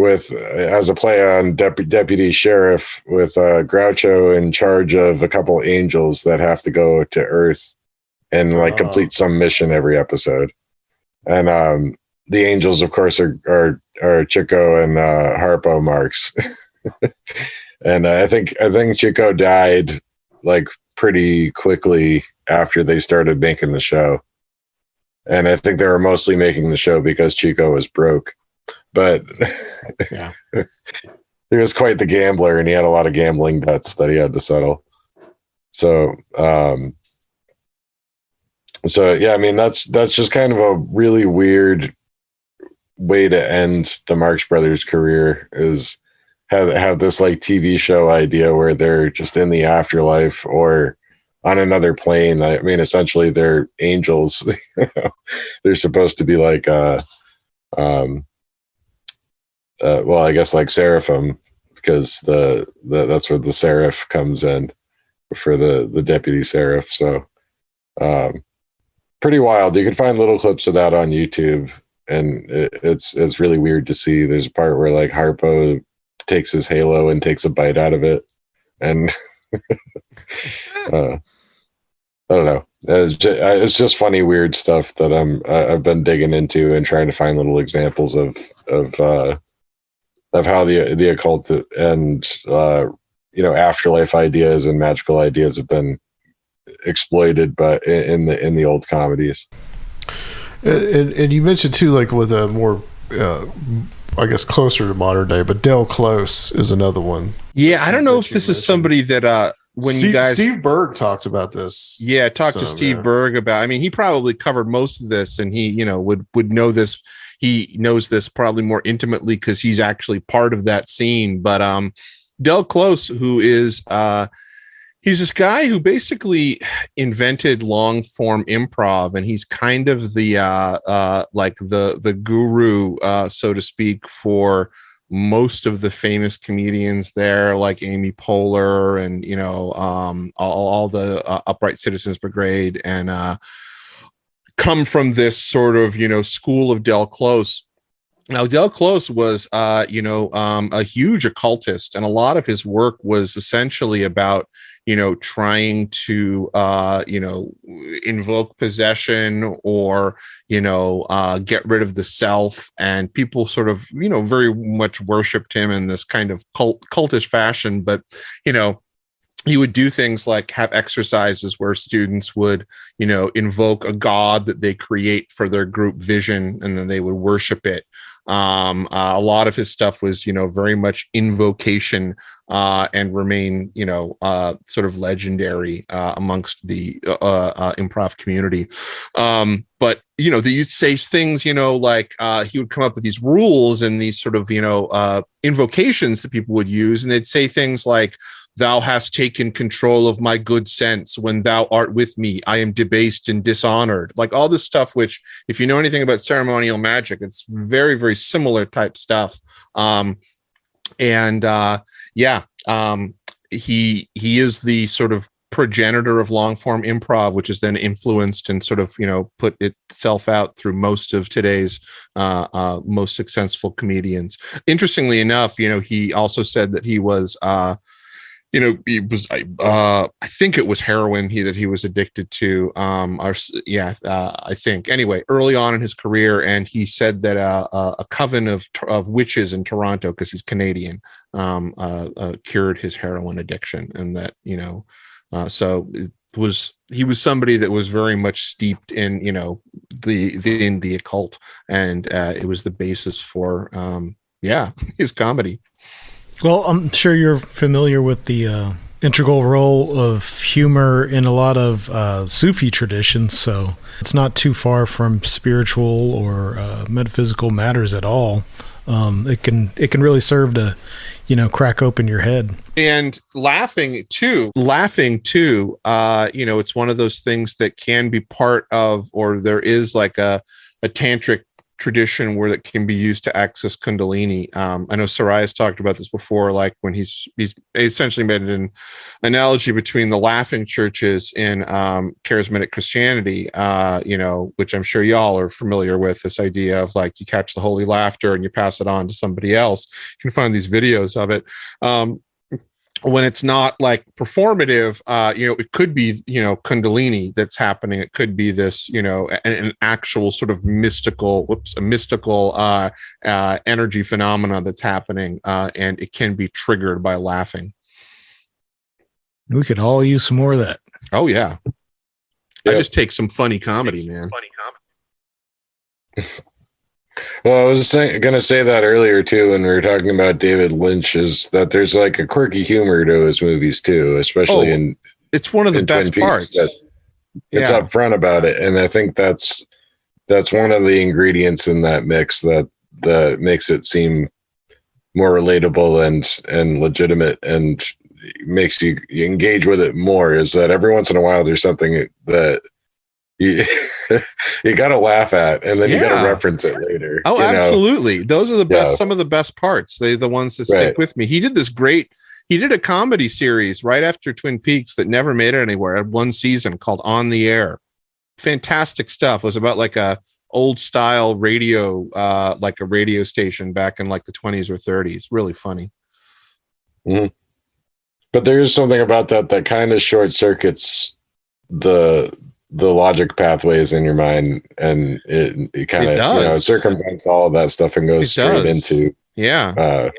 as a play on Deputy Sheriff, with Groucho in charge of a couple angels that have to go to Earth and complete some mission every episode. And the angels, of course, are Chico and Harpo Marx. And I think Chico died like pretty quickly after they started making the show. And I think they were mostly making the show because Chico was broke. But yeah, he was quite the gambler, and he had a lot of gambling debts that he had to settle. So yeah, I mean, that's just kind of a really weird way to end the Marx Brothers' career, is have this like TV show idea where they're just in the afterlife or on another plane. I mean, essentially they're angels. They're supposed to be like well, I guess like seraphim, because that's where the seraph comes in for the deputy seraph. So pretty wild. You can find little clips of that on YouTube, and it's really weird to see. There's a part where like Harpo takes his halo and takes a bite out of it, and I don't know. It's just funny, weird stuff that I've been digging into and trying to find little examples of how the occult and afterlife ideas and magical ideas have been exploited, but in the old comedies. And you mentioned too, like with a more I guess closer to modern day, but Del Close is another one. Yeah, I don't know if this is somebody that Steve Berg talked about this. Yeah, talked to Steve Berg about. I mean, he probably covered most of this, and he would know this. He knows this probably more intimately because he's actually part of that scene. But Del Close, who is he's this guy who basically invented long form improv, and he's kind of the the guru, so to speak, for most of the famous comedians there, like Amy Poehler and all the Upright Citizens Brigade, and come from this sort of school of Del Close. Now, Del Close was a huge occultist, and a lot of his work was essentially about trying to invoke possession or get rid of the self, and people sort of very much worshipped him in this kind of cultish fashion. But he would do things like have exercises where students would invoke a god that they create for their group vision, and then they would worship it. A lot of his stuff was very much invocation, and remain sort of legendary amongst the improv community. But they say things like he would come up with these rules and these sort of invocations that people would use, and they'd say things like thou hast taken control of my good sense. When thou art with me, I am debased and dishonored. Like all this stuff, which if you know anything about ceremonial magic, it's very, very similar type stuff. He is the sort of progenitor of long form improv, which is then influenced and sort of, put itself out through most of today's most successful comedians. Interestingly enough, he also said that he was, he was, I think it was heroin that he was addicted to, I think anyway, early on in his career. And he said that a coven of witches in Toronto, because he's Canadian, cured his heroin addiction. And that, so he was somebody that was very much steeped in, the occult, and it was the basis for, his comedy. Well, I'm sure you're familiar with the integral role of humor in a lot of Sufi traditions, so it's not too far from spiritual or metaphysical matters at all. It can really serve to, crack open your head. And laughing too, it's one of those things that can be part of, or there is like a tantric tradition where it can be used to access Kundalini. I know Sarai's talked about this before, like when he's essentially made an analogy between the laughing churches in charismatic Christianity, which I'm sure y'all are familiar with, this idea of like you catch the holy laughter and you pass it on to somebody else. You can find these videos of it. When it's not like performative, it could be, Kundalini that's happening. It could be this, an actual sort of mystical energy phenomena that's happening. And it can be triggered by laughing. We could all use some more of that. Oh yeah. I just take some funny comedy, man. Well, I was going to say that earlier too when we were talking about David Lynch, is that there's like a quirky humor to his movies too, especially in it's one of the best parts. It's upfront about it, and I think that's one of the ingredients in that mix that makes it seem more relatable and legitimate, and makes you engage with it more. Is that every once in a while there's something that you got to laugh at, and then you got to reference it later. Oh, absolutely. Those are the best, some of the best parts. They're the ones that stick with me. He did a comedy series right after Twin Peaks that never made it anywhere. One season called On the Air. Fantastic stuff. It was about like a old style radio, like a radio station back in like the 20s or 30s. Really funny. Mm-hmm. But there is something about that kind of short circuits the logic pathways in your mind, and it kind of circumvents all of that stuff and goes straight into And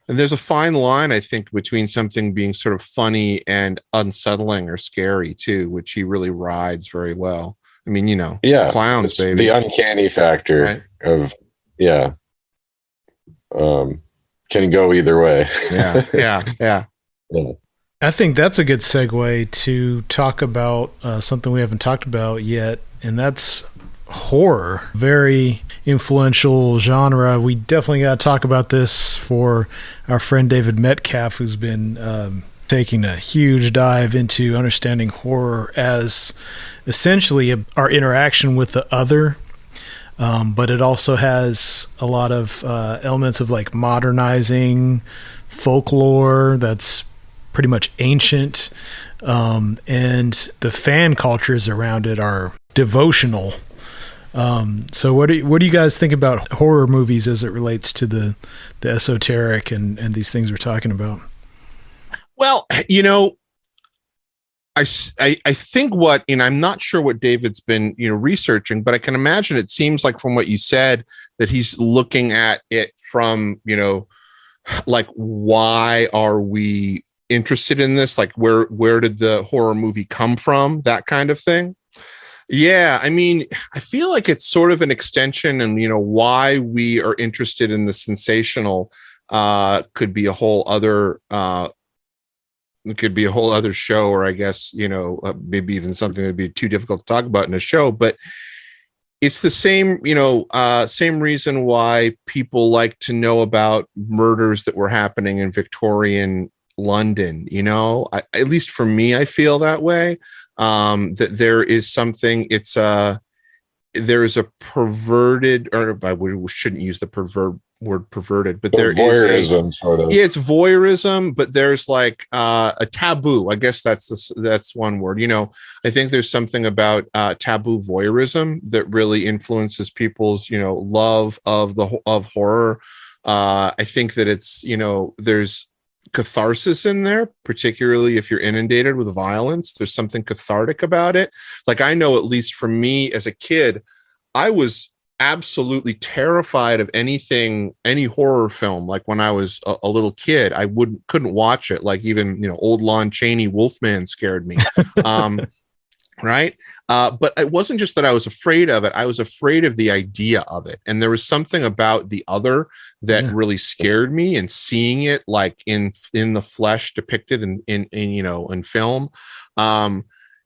there's a fine line, I think, between something being sort of funny and unsettling or scary too, which he really rides very well. I mean, clowns, baby. The uncanny factor of can go either way. Yeah. I think that's a good segue to talk about something we haven't talked about yet, and that's horror. Very influential genre. We definitely got to talk about this for our friend David Metcalf, who's been taking a huge dive into understanding horror as essentially our interaction with the other. But it also has a lot of elements of like modernizing folklore that's pretty much ancient, and the fan cultures around it are devotional. So what do you guys think about horror movies as it relates to the esoteric and these things we're talking about? Well, I think I'm not sure what David's been, researching, but I can imagine it seems like from what you said that he's looking at it from, like, why are we interested in this? Like, where did the horror movie come from? That kind of thing. Yeah. I mean, I feel like it's sort of an extension, and, why we are interested in the sensational could be a whole other, show, or I guess, maybe even something that'd be too difficult to talk about in a show, but it's the same, same reason why people like to know about murders that were happening in Victorian London. You know, at least for me, I feel that way. That there is something. There is a perverted, or we shouldn't use the word perverted, but there voyeurism, is sort of. Yeah, it's voyeurism, but there's like a taboo. I guess that's one word. You know, I think there's something about taboo voyeurism that really influences people's, you know, love of horror. I think that it's, you know, there's catharsis in there, particularly if you're inundated with violence. There's something cathartic about it. Like, I know, at least for me as a kid, I was absolutely terrified of any horror film. Like, when I was a little kid, I couldn't watch it. Like, even, you know, old Lon Chaney Wolfman scared me. Right. But it wasn't just that I was afraid of it. I was afraid of the idea of it. And there was something about the other that really scared me, and seeing it like in the flesh depicted in you know, in film. And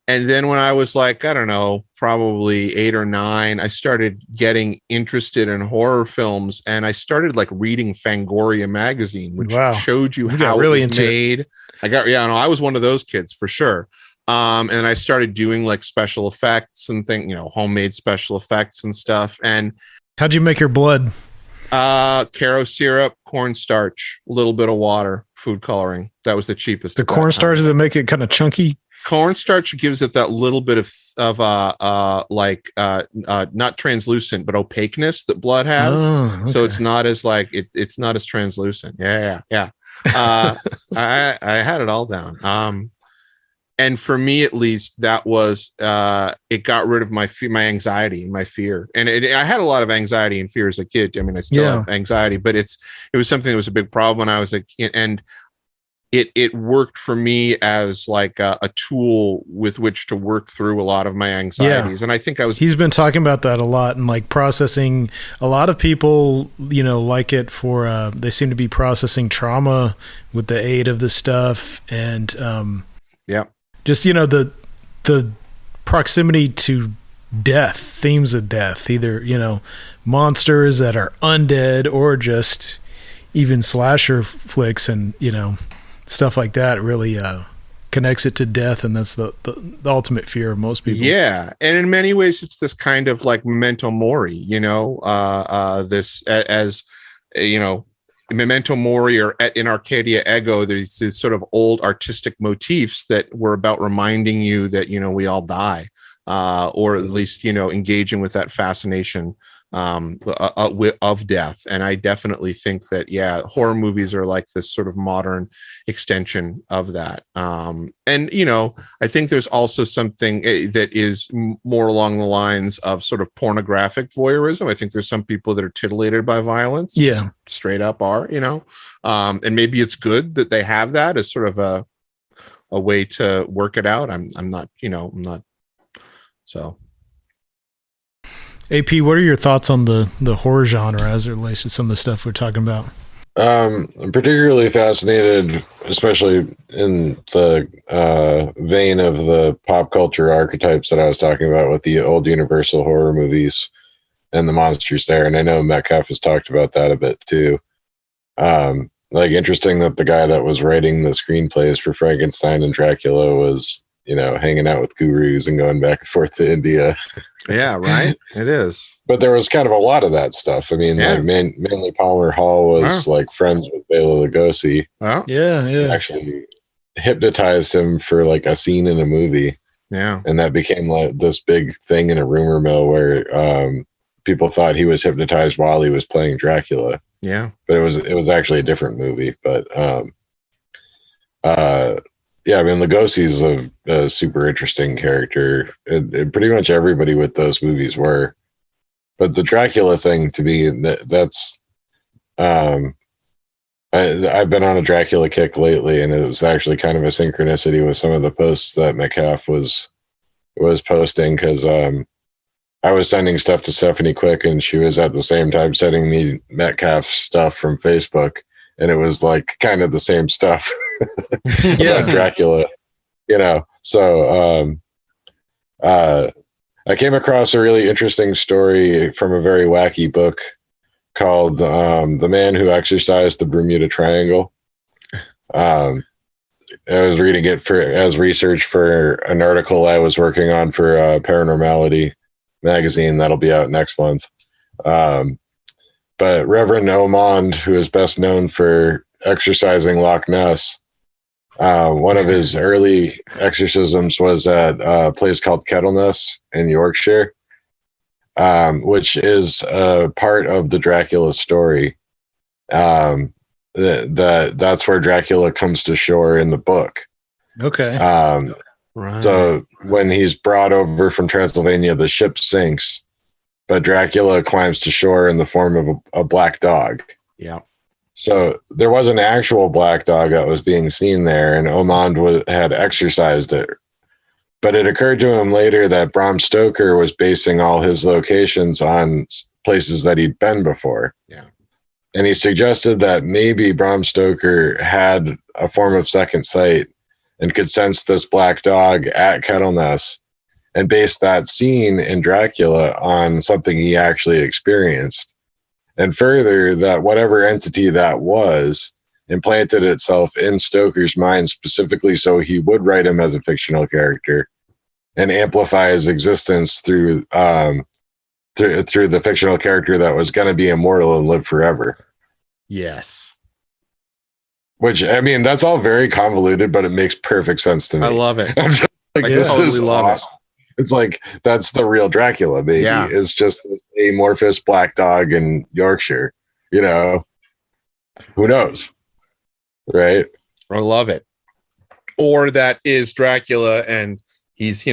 then when I was like, I don't know, probably 8 or 9, I started getting interested in horror films, and I started like reading Fangoria magazine, which showed you how really it was made. I was one of those kids for sure. And I started doing like special effects and homemade special effects and stuff. And how'd you make your blood? Caro syrup, cornstarch, a little bit of water, food coloring. That was the cheapest. The cornstarch, does it make it kind of chunky? Cornstarch gives it that little bit of not translucent, but opaqueness that blood has. Oh, okay. So it's not as like it's not as translucent. Yeah. I had it all down. And for me, at least, that was it got rid of my anxiety and my fear. And I had a lot of anxiety and fear as a kid. I mean, I still have anxiety, but it was something that was a big problem when I was a kid. And it worked for me as like a tool with which to work through a lot of my anxieties. And I think he's been talking about that a lot, and like processing. A lot of people, like it for, they seem to be processing trauma with the aid of this stuff. And, just, the proximity to death, themes of death, either, monsters that are undead or just even slasher flicks and, stuff like that really connects it to death. And that's the ultimate fear of most people. Yeah. And in many ways, it's this kind of like memento mori, this as, memento mori, or in Arcadia Ego, there's these sort of old artistic motifs that were about reminding you that, we all die, or at least, engaging with that fascination of death. And I definitely think that, horror movies are like this sort of modern extension of that. And, I think there's also something that is more along the lines of sort of pornographic voyeurism. I think there's some people that are titillated by violence. Yeah. Straight up are, and maybe it's good that they have that as sort of a way to work it out. I'm not. So. AP, what are your thoughts on the horror genre as it relates to some of the stuff we're talking about? I'm particularly fascinated, especially in the vein of the pop culture archetypes that I was talking about with the old Universal horror movies and the monsters there. And I know Metcalf has talked about that a bit too. Interesting that the guy that was writing the screenplays for Frankenstein and Dracula was, hanging out with gurus and going back and forth to India. Yeah, right. It is. But there was kind of a lot of that stuff. I mean, like Manly Palmer Hall was like friends with Bela Lugosi. Oh, yeah. Actually hypnotized him for like a scene in a movie. Yeah. And that became like this big thing in a rumor mill where people thought he was hypnotized while he was playing Dracula. Yeah. But it was actually a different movie. But I mean, Lugosi's a super interesting character. And pretty much everybody with those movies were. But the Dracula thing, to me, that's... I've been on a Dracula kick lately, and it was actually kind of a synchronicity with some of the posts that Metcalf was posting, because I was sending stuff to Stephanie Quick, and she was at the same time sending me Metcalf stuff from Facebook. And it was like kind of the same stuff about Dracula, So I came across a really interesting story from a very wacky book called The Man Who Exorcised the Bermuda Triangle. reading it as research for an article I was working on for Paranormality magazine that'll be out next month. But Reverend Omond, who is best known for exorcising Loch Ness, one of his early exorcisms was at a place called Kettleness in Yorkshire, which is a part of the Dracula story. That's where Dracula comes to shore in the book. Okay. Right. So when he's brought over from Transylvania, the ship sinks, but Dracula climbs to shore in the form of a black dog. Yeah. So there was an actual black dog that was being seen there, and Omond had exorcised it. But it occurred to him later that Bram Stoker was basing all his locations on places that he'd been before. Yeah. And he suggested that maybe Bram Stoker had a form of second sight and could sense this black dog at Kettleness and based that scene in Dracula on something he actually experienced. And further, that whatever entity that was implanted itself in Stoker's mind specifically so he would write him as a fictional character and amplify his existence through the fictional character that was going to be immortal and live forever. Yes. Which, I mean, that's all very convoluted, but it makes perfect sense to me. I love it. I'm just like, I this totally is love awesome. It's like, that's the real Dracula, baby. Yeah. It's just this amorphous black dog in Yorkshire, you know? Who knows? Right? I love it. Or that is Dracula and he's,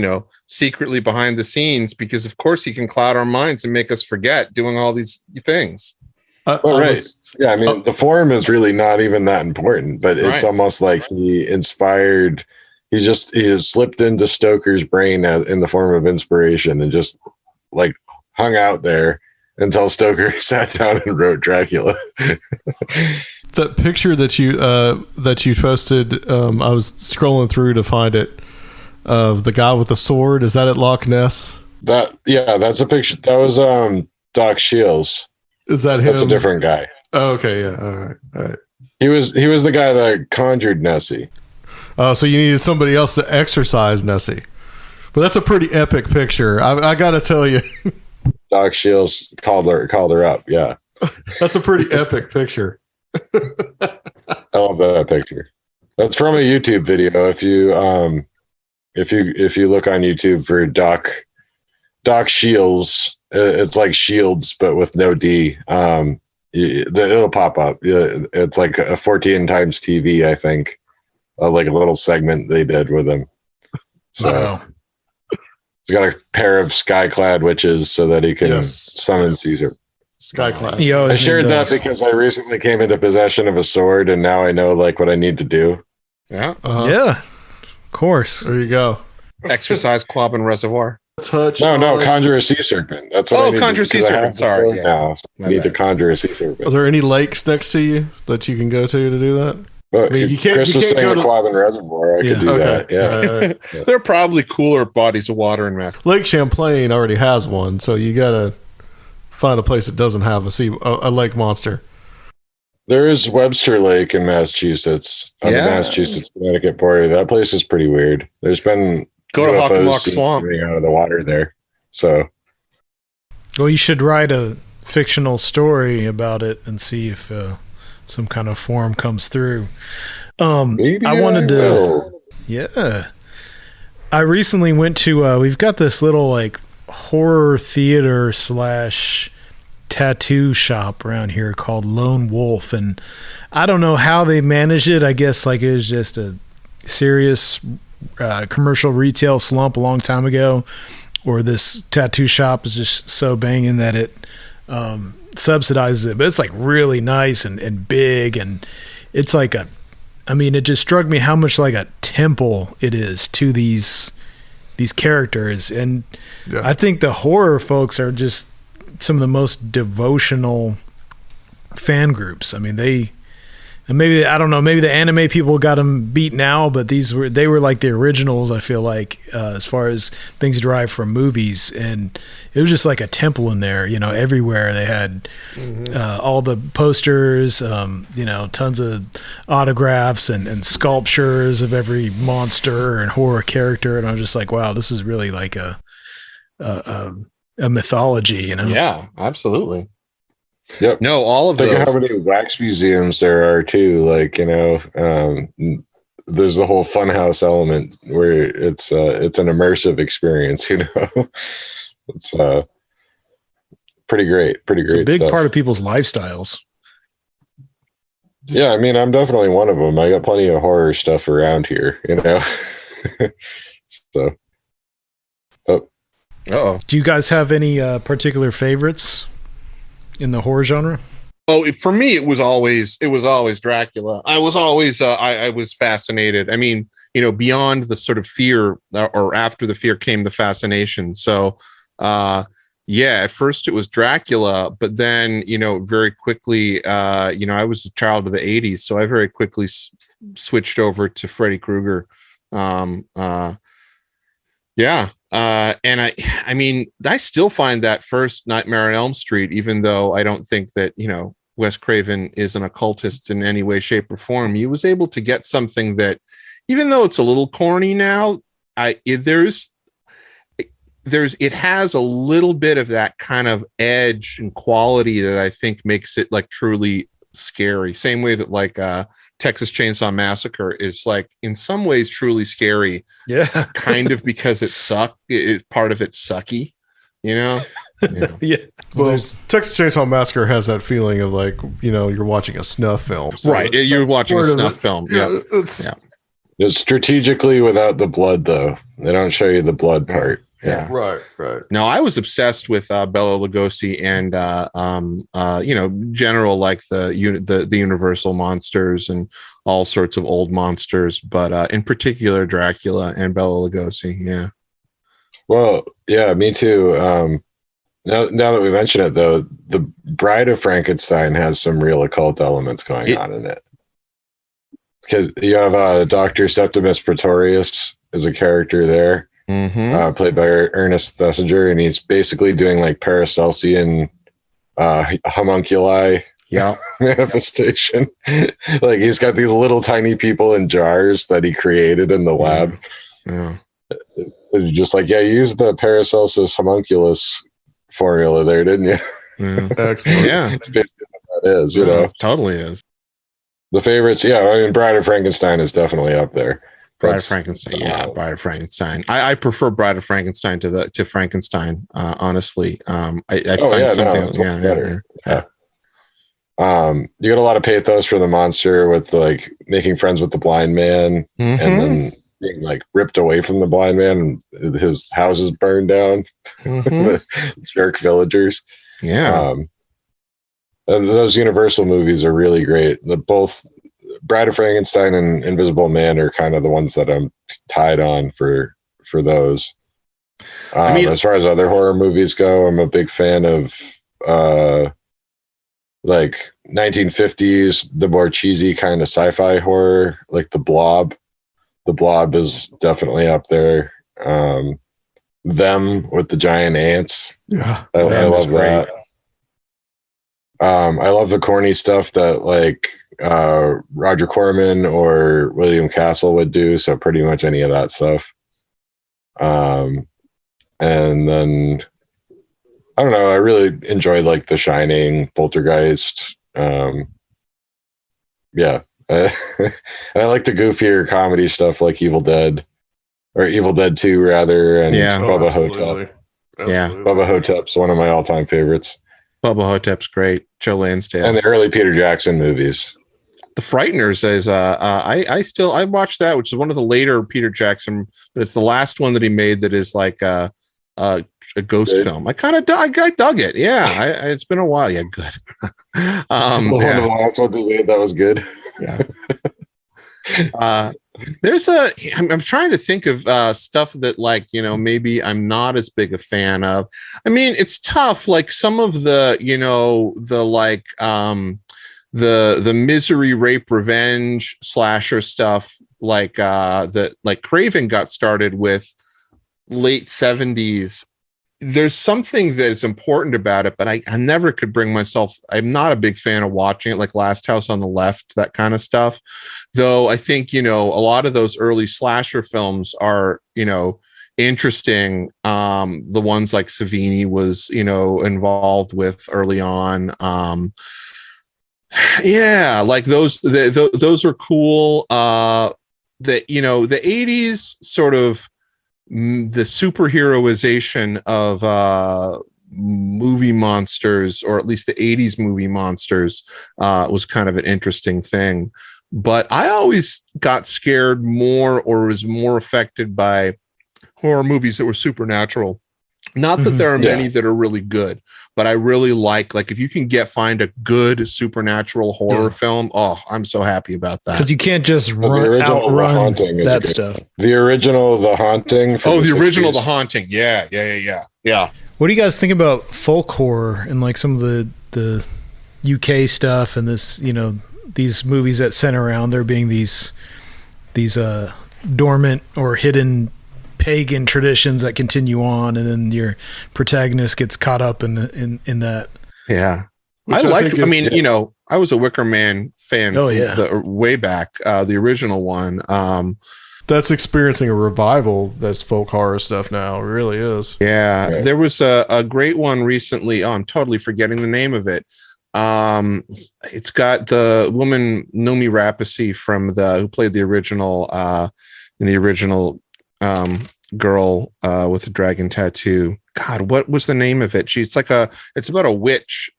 secretly behind the scenes because of course he can cloud our minds and make us forget doing all these things. Right. Yeah, I mean, the form is really not even that important, but it's almost like he has slipped into Stoker's brain in the form of inspiration and just like hung out there until Stoker sat down and wrote Dracula. That picture that you posted, I was scrolling through to find it, of the guy with the sword. Is that at Loch Ness? That's a picture. That was Doc Shields. Is that him? That's a different guy. Oh, okay, yeah. All right. He was the guy that conjured Nessie. Oh, so you needed somebody else to exorcise Nessie. But that's a pretty epic picture. I got to tell you. Doc Shields called her up. Yeah. That's a pretty epic picture. I love that picture. That's from a YouTube video. If you look on YouTube for Doc Shields, it's like Shields but with no D. It'll pop up. It's like a 14 times TV, I think. Like a little segment they did with him. So wow. He's got a pair of sky-clad witches so that he can summon Caesar. Sky-clad. I shared that because I recently came into possession of a sword, and now I know like what I need to do. Yeah. Yeah. Of course. There you go. Exercise Quabbin Reservoir. No, conjure a sea serpent. That's what I need conjure a sea serpent. Sorry. Yeah. Now, so I need to conjure a sea serpent. Are there any lakes next to you that you can go to do that? But Chris was saying the Quabbin Reservoir. I could do that. Yeah. There are probably cooler bodies of water in Mass. Lake Champlain already has one, so you got to find a place that doesn't have a lake monster. There is Webster Lake in Massachusetts, on the Massachusetts Connecticut border. That place is pretty weird. There's been go to Hockomock Swamp coming out of the water there. So, well, you should write a fictional story about it and see if some kind of form comes through. Maybe I wanted to. will. Yeah, I recently went to. We've got this little like horror theater / tattoo shop around here called Lone Wolf, and I don't know how they managed it. I guess like it was just a serious commercial retail slump a long time ago, or this tattoo shop is just so banging that it subsidizes it. But it's like really nice and big, and it's like it just struck me how much like a temple it is to these characters, and I think the horror folks are just some of the most devotional fan groups. I mean, And maybe, I don't know, maybe the anime people got them beat now, but they were like the originals, I feel like, as far as things derived from movies. And it was just like a temple in there, everywhere. They had all the posters, tons of autographs and sculptures of every monster and horror character. And I was just like, wow, this is really like a mythology, Yeah, absolutely. Yep. No, all of Think those. of how many wax museums there are too. Like, there's the whole funhouse element where it's an immersive experience. It's pretty great. It's a big stuff. part of people's lifestyles. Yeah, I mean, I'm definitely one of them. I got plenty of horror stuff around here. So. Oh, do you guys have any particular favorites in the horror genre? Oh, for me, it was always Dracula. I was always I was fascinated. I mean, beyond the sort of fear, or after the fear came the fascination. So, at first it was Dracula, but then very quickly, I was a child of the '80s, so I very quickly switched over to Freddy Krueger. And I mean, I still find that first Nightmare on Elm Street, even though I don't think that, Wes Craven is an occultist in any way, shape, or form, he was able to get something that, even though it's a little corny now, it has a little bit of that kind of edge and quality that I think makes it like truly scary. Same way that like Texas Chainsaw Massacre is like in some ways truly scary. Yeah. Kind of because part of it's sucky, Yeah. Yeah. Well, Texas Chainsaw Massacre has that feeling of like, you're watching a snuff film. So right. You're watching a snuff film. Yeah. It's strategically without the blood, though. They don't show you the blood part. Yeah. Right. No, I was obsessed with Bela Lugosi and general like the Universal monsters and all sorts of old monsters, but in particular Dracula and Bela Lugosi. Yeah. Well, yeah, me too. Now that we mention it, though, the Bride of Frankenstein has some real occult elements going on in it. Because you have Dr. Septimus Pretorius as a character there. Mm-hmm. Played by Ernest Thesiger, and he's basically doing like Paracelsian homunculi manifestation. Like he's got these little tiny people in jars that he created in the lab. Yeah. Just like, you used the Paracelsus homunculus formula there, didn't you? Yeah. Excellent. Yeah. That's basically what that is, It totally is. The favorites, I mean, Bride of Frankenstein is definitely up there. Bride of Frankenstein, Bride of Frankenstein. I prefer Bride of Frankenstein to Frankenstein. Honestly, I find something better. Yeah. You get a lot of pathos for the monster with like making friends with the blind man, and then being like ripped away from the blind man, and his house is burned down. Jerk villagers. Yeah. And those Universal movies are really great. Both Bride of Frankenstein and Invisible Man are kind of the ones that I'm tied on for those. I mean, as far as other horror movies go, I'm a big fan of like 1950s, the more cheesy kind of sci-fi horror, like The Blob. The Blob is definitely up there. Them with the giant ants. Yeah, I love that. I love the corny stuff that like Roger Corman or William Castle would do. So pretty much any of that stuff. And then I don't know. I really enjoyed like The Shining, Poltergeist. Yeah. And I like the goofier comedy stuff like Evil Dead or Evil Dead 2 rather. And Bubba Hotep. Yeah. Bubba Hotep's one of my all-time favorites. Bubba Hotep's great. Joe Lansdale. And the early Peter Jackson movies. The Frighteners is I watched that, which is one of the later Peter Jackson, but it's the last one that he made that is like a ghost film. I dug it. Yeah, it's been a while. Yeah, good. One of the last ones he made that was good. Yeah. I'm trying to think of stuff that like, maybe I'm not as big a fan of. I mean, it's tough. Like some of the, the misery, rape, revenge slasher stuff, like Craven got started with late 70s. There's something that is important about it, but I never could bring myself. I'm not a big fan of watching it, like Last House on the Left, that kind of stuff. Though I think, a lot of those early slasher films are, interesting. The ones like Savini was, involved with early on. Yeah, like those are cool. The 80s sort of the superheroization of movie monsters, or at least the 80s movie monsters, was kind of an interesting thing. But I always got scared more, or was more affected by horror movies that were supernatural. Not that there are many that are really good, but I really like if you can find a good supernatural horror film. Oh, I'm so happy about that. Because you can't just outrun that stuff. The original The Haunting. The original The Haunting. Yeah. What do you guys think about folk horror and like some of the UK stuff and this, these movies that center around there being these dormant or hidden pagan traditions that continue on, and then your protagonist gets caught up in that. Yeah. I was a Wicker Man fan way back, the original one. That's experiencing a revival. That's folk horror stuff now. It really is. Yeah. Right. There was a great one recently. Oh, I'm totally forgetting the name of it. It's got the woman Noomi Rapace who played the original girl with the dragon tattoo. God, what was the name of it? It's about a witch.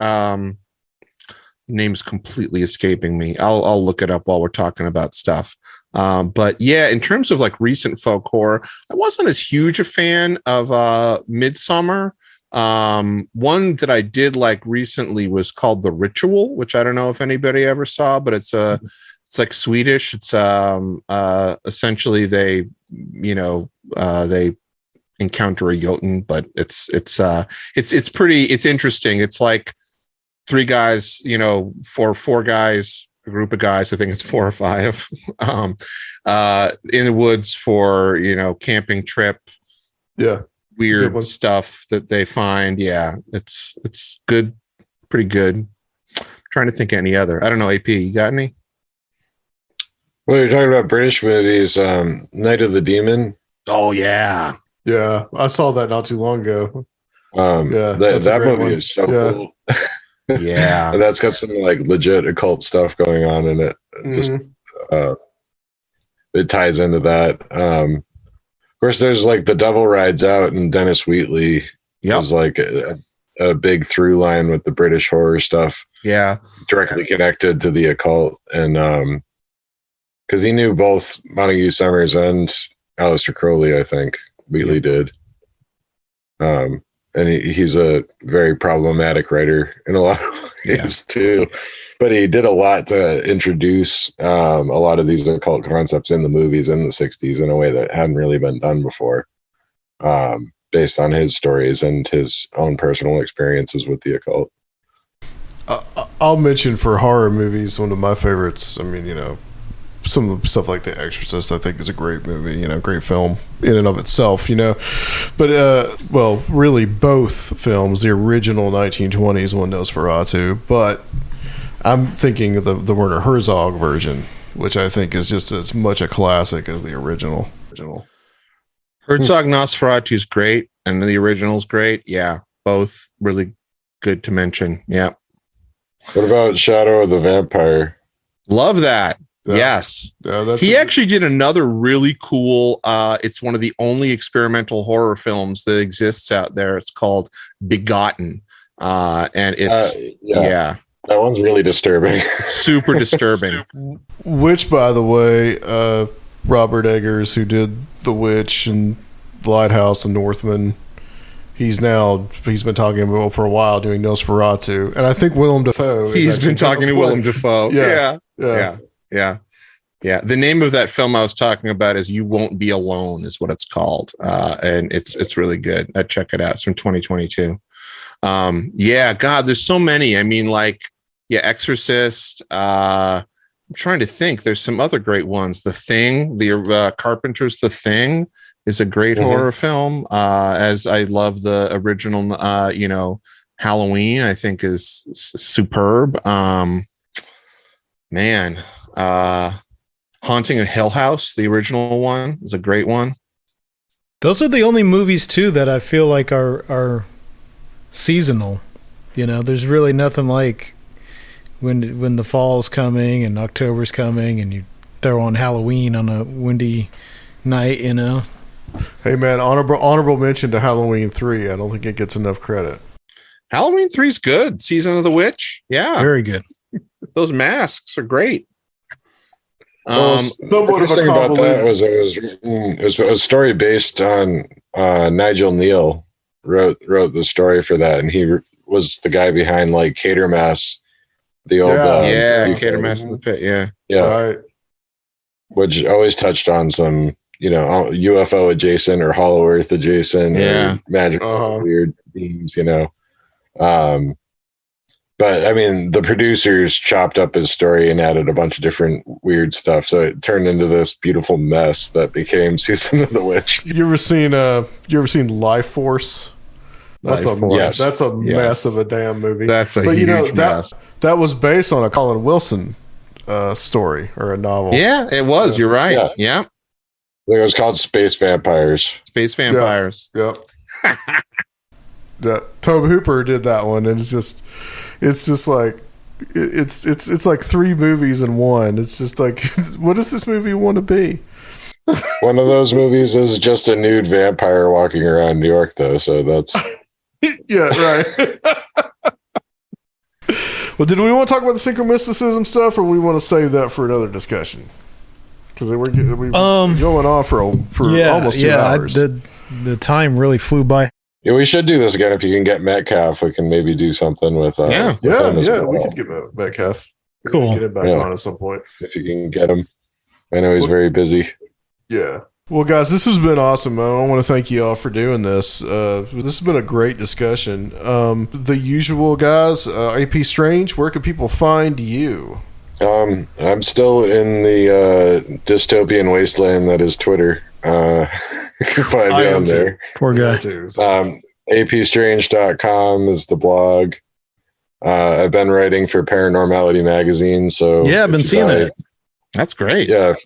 Name's completely escaping me. I'll look it up while we're talking about stuff. But yeah, in terms of like recent folk horror, I wasn't as huge a fan of Midsommar. One that I did like recently was called The Ritual, which I don't know if anybody ever saw, but it's like Swedish. It's essentially they encounter a Jotun, but it's interesting. It's like three guys, four guys, a group of guys, I think it's 4 or 5, in the woods for, camping trip. Yeah. Weird stuff that they find. Yeah. It's good. Pretty good. I'm trying to think of any other. I don't know, AP, you got any? Well, you're talking about British movies, Night of the Demon. Oh yeah. Yeah. I saw that not too long ago. That movie is so cool. Yeah. And that's got some like legit occult stuff going on in it. Just it ties into that. Of course, there's like The Devil Rides Out, and Dennis Wheatley was like a big through line with the British horror stuff. Yeah. Directly connected to the occult. And because he knew both Montague Summers and Aleister Crowley, I think Wheatley did. And he's a very problematic writer in a lot of ways too. But he did a lot to introduce a lot of these occult concepts in the movies in the 60s in a way that hadn't really been done before, based on his stories and his own personal experiences with the occult. I'll mention for horror movies, one of my favorites. I mean, some of the stuff like The Exorcist, I think, is a great movie, great film in and of itself, But, really both films, the original 1920s one, Nosferatu, but I'm thinking of the Werner Herzog version, which I think is just as much a classic as the original. Herzog Nosferatu is great, and the original's great. Yeah, both really good to mention. Yeah. What about Shadow of the Vampire? Love that. Yes. He actually did another really cool, it's one of the only experimental horror films that exists out there. It's called Begotten. And it's, that one's really disturbing. Super disturbing. Which, by the way, Robert Eggers, who did The Witch and The Lighthouse and Northman, he's been talking about for a while doing Nosferatu. And I think Willem Dafoe. He's been talking to Willem Dafoe. Yeah. The name of that film I was talking about is You Won't Be Alone, is what it's called. And it's really good. I'd check it out. It's from 2022. God, there's so many. I mean, like Exorcist. I'm trying to think. There's some other great ones. The Thing, the Carpenter's The Thing is a great horror film. As I love the original, Halloween, I think is superb. Haunting of Hill House, the original one, is a great one. Those are the only movies too that I feel like are seasonal. There's really nothing like when the fall's coming and October's coming and you throw on Halloween on a windy night. Hey man, honorable mention to Halloween 3. I don't think it gets enough credit. Halloween 3 is good. Season of the Witch, yeah, very good. Those masks are great. Somewhat of a thing about that was it was a story based on Nigel Neal wrote the story for that, and he was the guy behind like Catermass, the old Catermass in the Pit, yeah, right, which always touched on some UFO adjacent or Hollow Earth adjacent, or magical weird themes, But I mean, the producers chopped up his story and added a bunch of different weird stuff, so it turned into this beautiful mess that became Season of the Witch. You ever seen Life Force? That's a mess of a damn movie. That's a huge mess. That was based on a Colin Wilson story or a novel. Yeah, it was. You're right. Yeah. I think it was called Space Vampires. Space Vampires. Yep. Tobe Hooper did that one, and it's just like it's like 3 movies in one. It's just like, what does this movie want to be? One of those movies is just a nude vampire walking around New York, though. So that's yeah, right. Well, did we want to talk about the synchromysticism stuff, or we want to save that for another discussion? Because we're going on for almost 2 hours. The time really flew by. Yeah, we should do this again. If you can get Metcalf, we can maybe do something with. We could get Metcalf. Cool. Get him back on at some point if you can get him. I know he's very busy. Yeah. Well, guys, this has been awesome. I want to thank you all for doing this. This has been a great discussion. The usual guys, AP Strange, where can people find you? I'm still in the dystopian wasteland that is Twitter. You can find me on there. Poor guy. apstrange.com is the blog. I've been writing for Paranormality magazine, so yeah, I've been seeing it. That's great. Yeah, if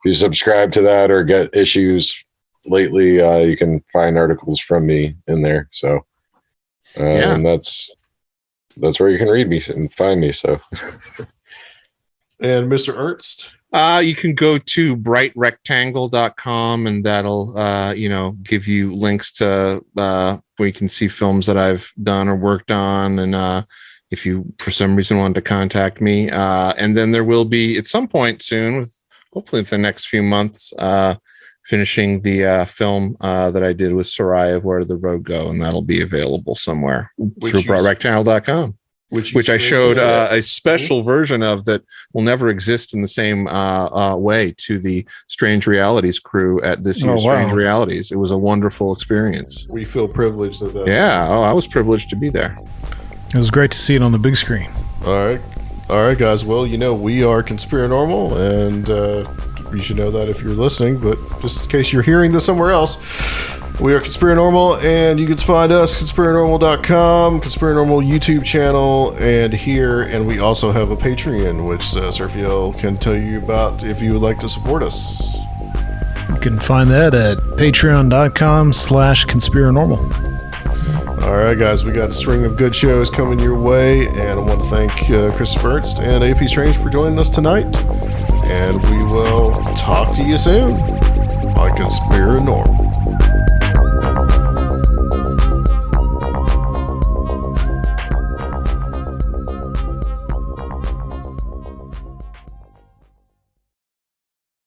you subscribe to that or get issues lately, you can find articles from me in there. So, and that's where you can read me and find me. So, and Mr. Ernst. You can go to brightrectangle.com, and that'll give you links to where you can see films that I've done or worked on, and if you for some reason wanted to contact me, and then there will be at some point soon, hopefully in the next few months, finishing the film that I did with Soraya of Where Did the Road Go, and that'll be available somewhere through brightrectangle.com. Which I showed a special version of that will never exist in the same way to the Strange Realities crew at this year's Strange Realities. It was a wonderful experience. We feel privileged that. Yeah, I was privileged to be there. It was great to see it on the big screen. All right, guys. Well, we are Conspirinormal, and you should know that if you're listening. But just in case you're hearing this somewhere else, we are Conspirinormal, and you can find us Conspirinormal.com, Conspirinormal YouTube channel, and we also have a Patreon, which Sergio can tell you about if you would like to support us. You can find that at patreon.com/Conspirinormal. All right, guys, we got a string of good shows coming your way, and I want to thank Christopher Ernst and AP Strange for joining us tonight, and we will talk to you soon on Conspirinormal.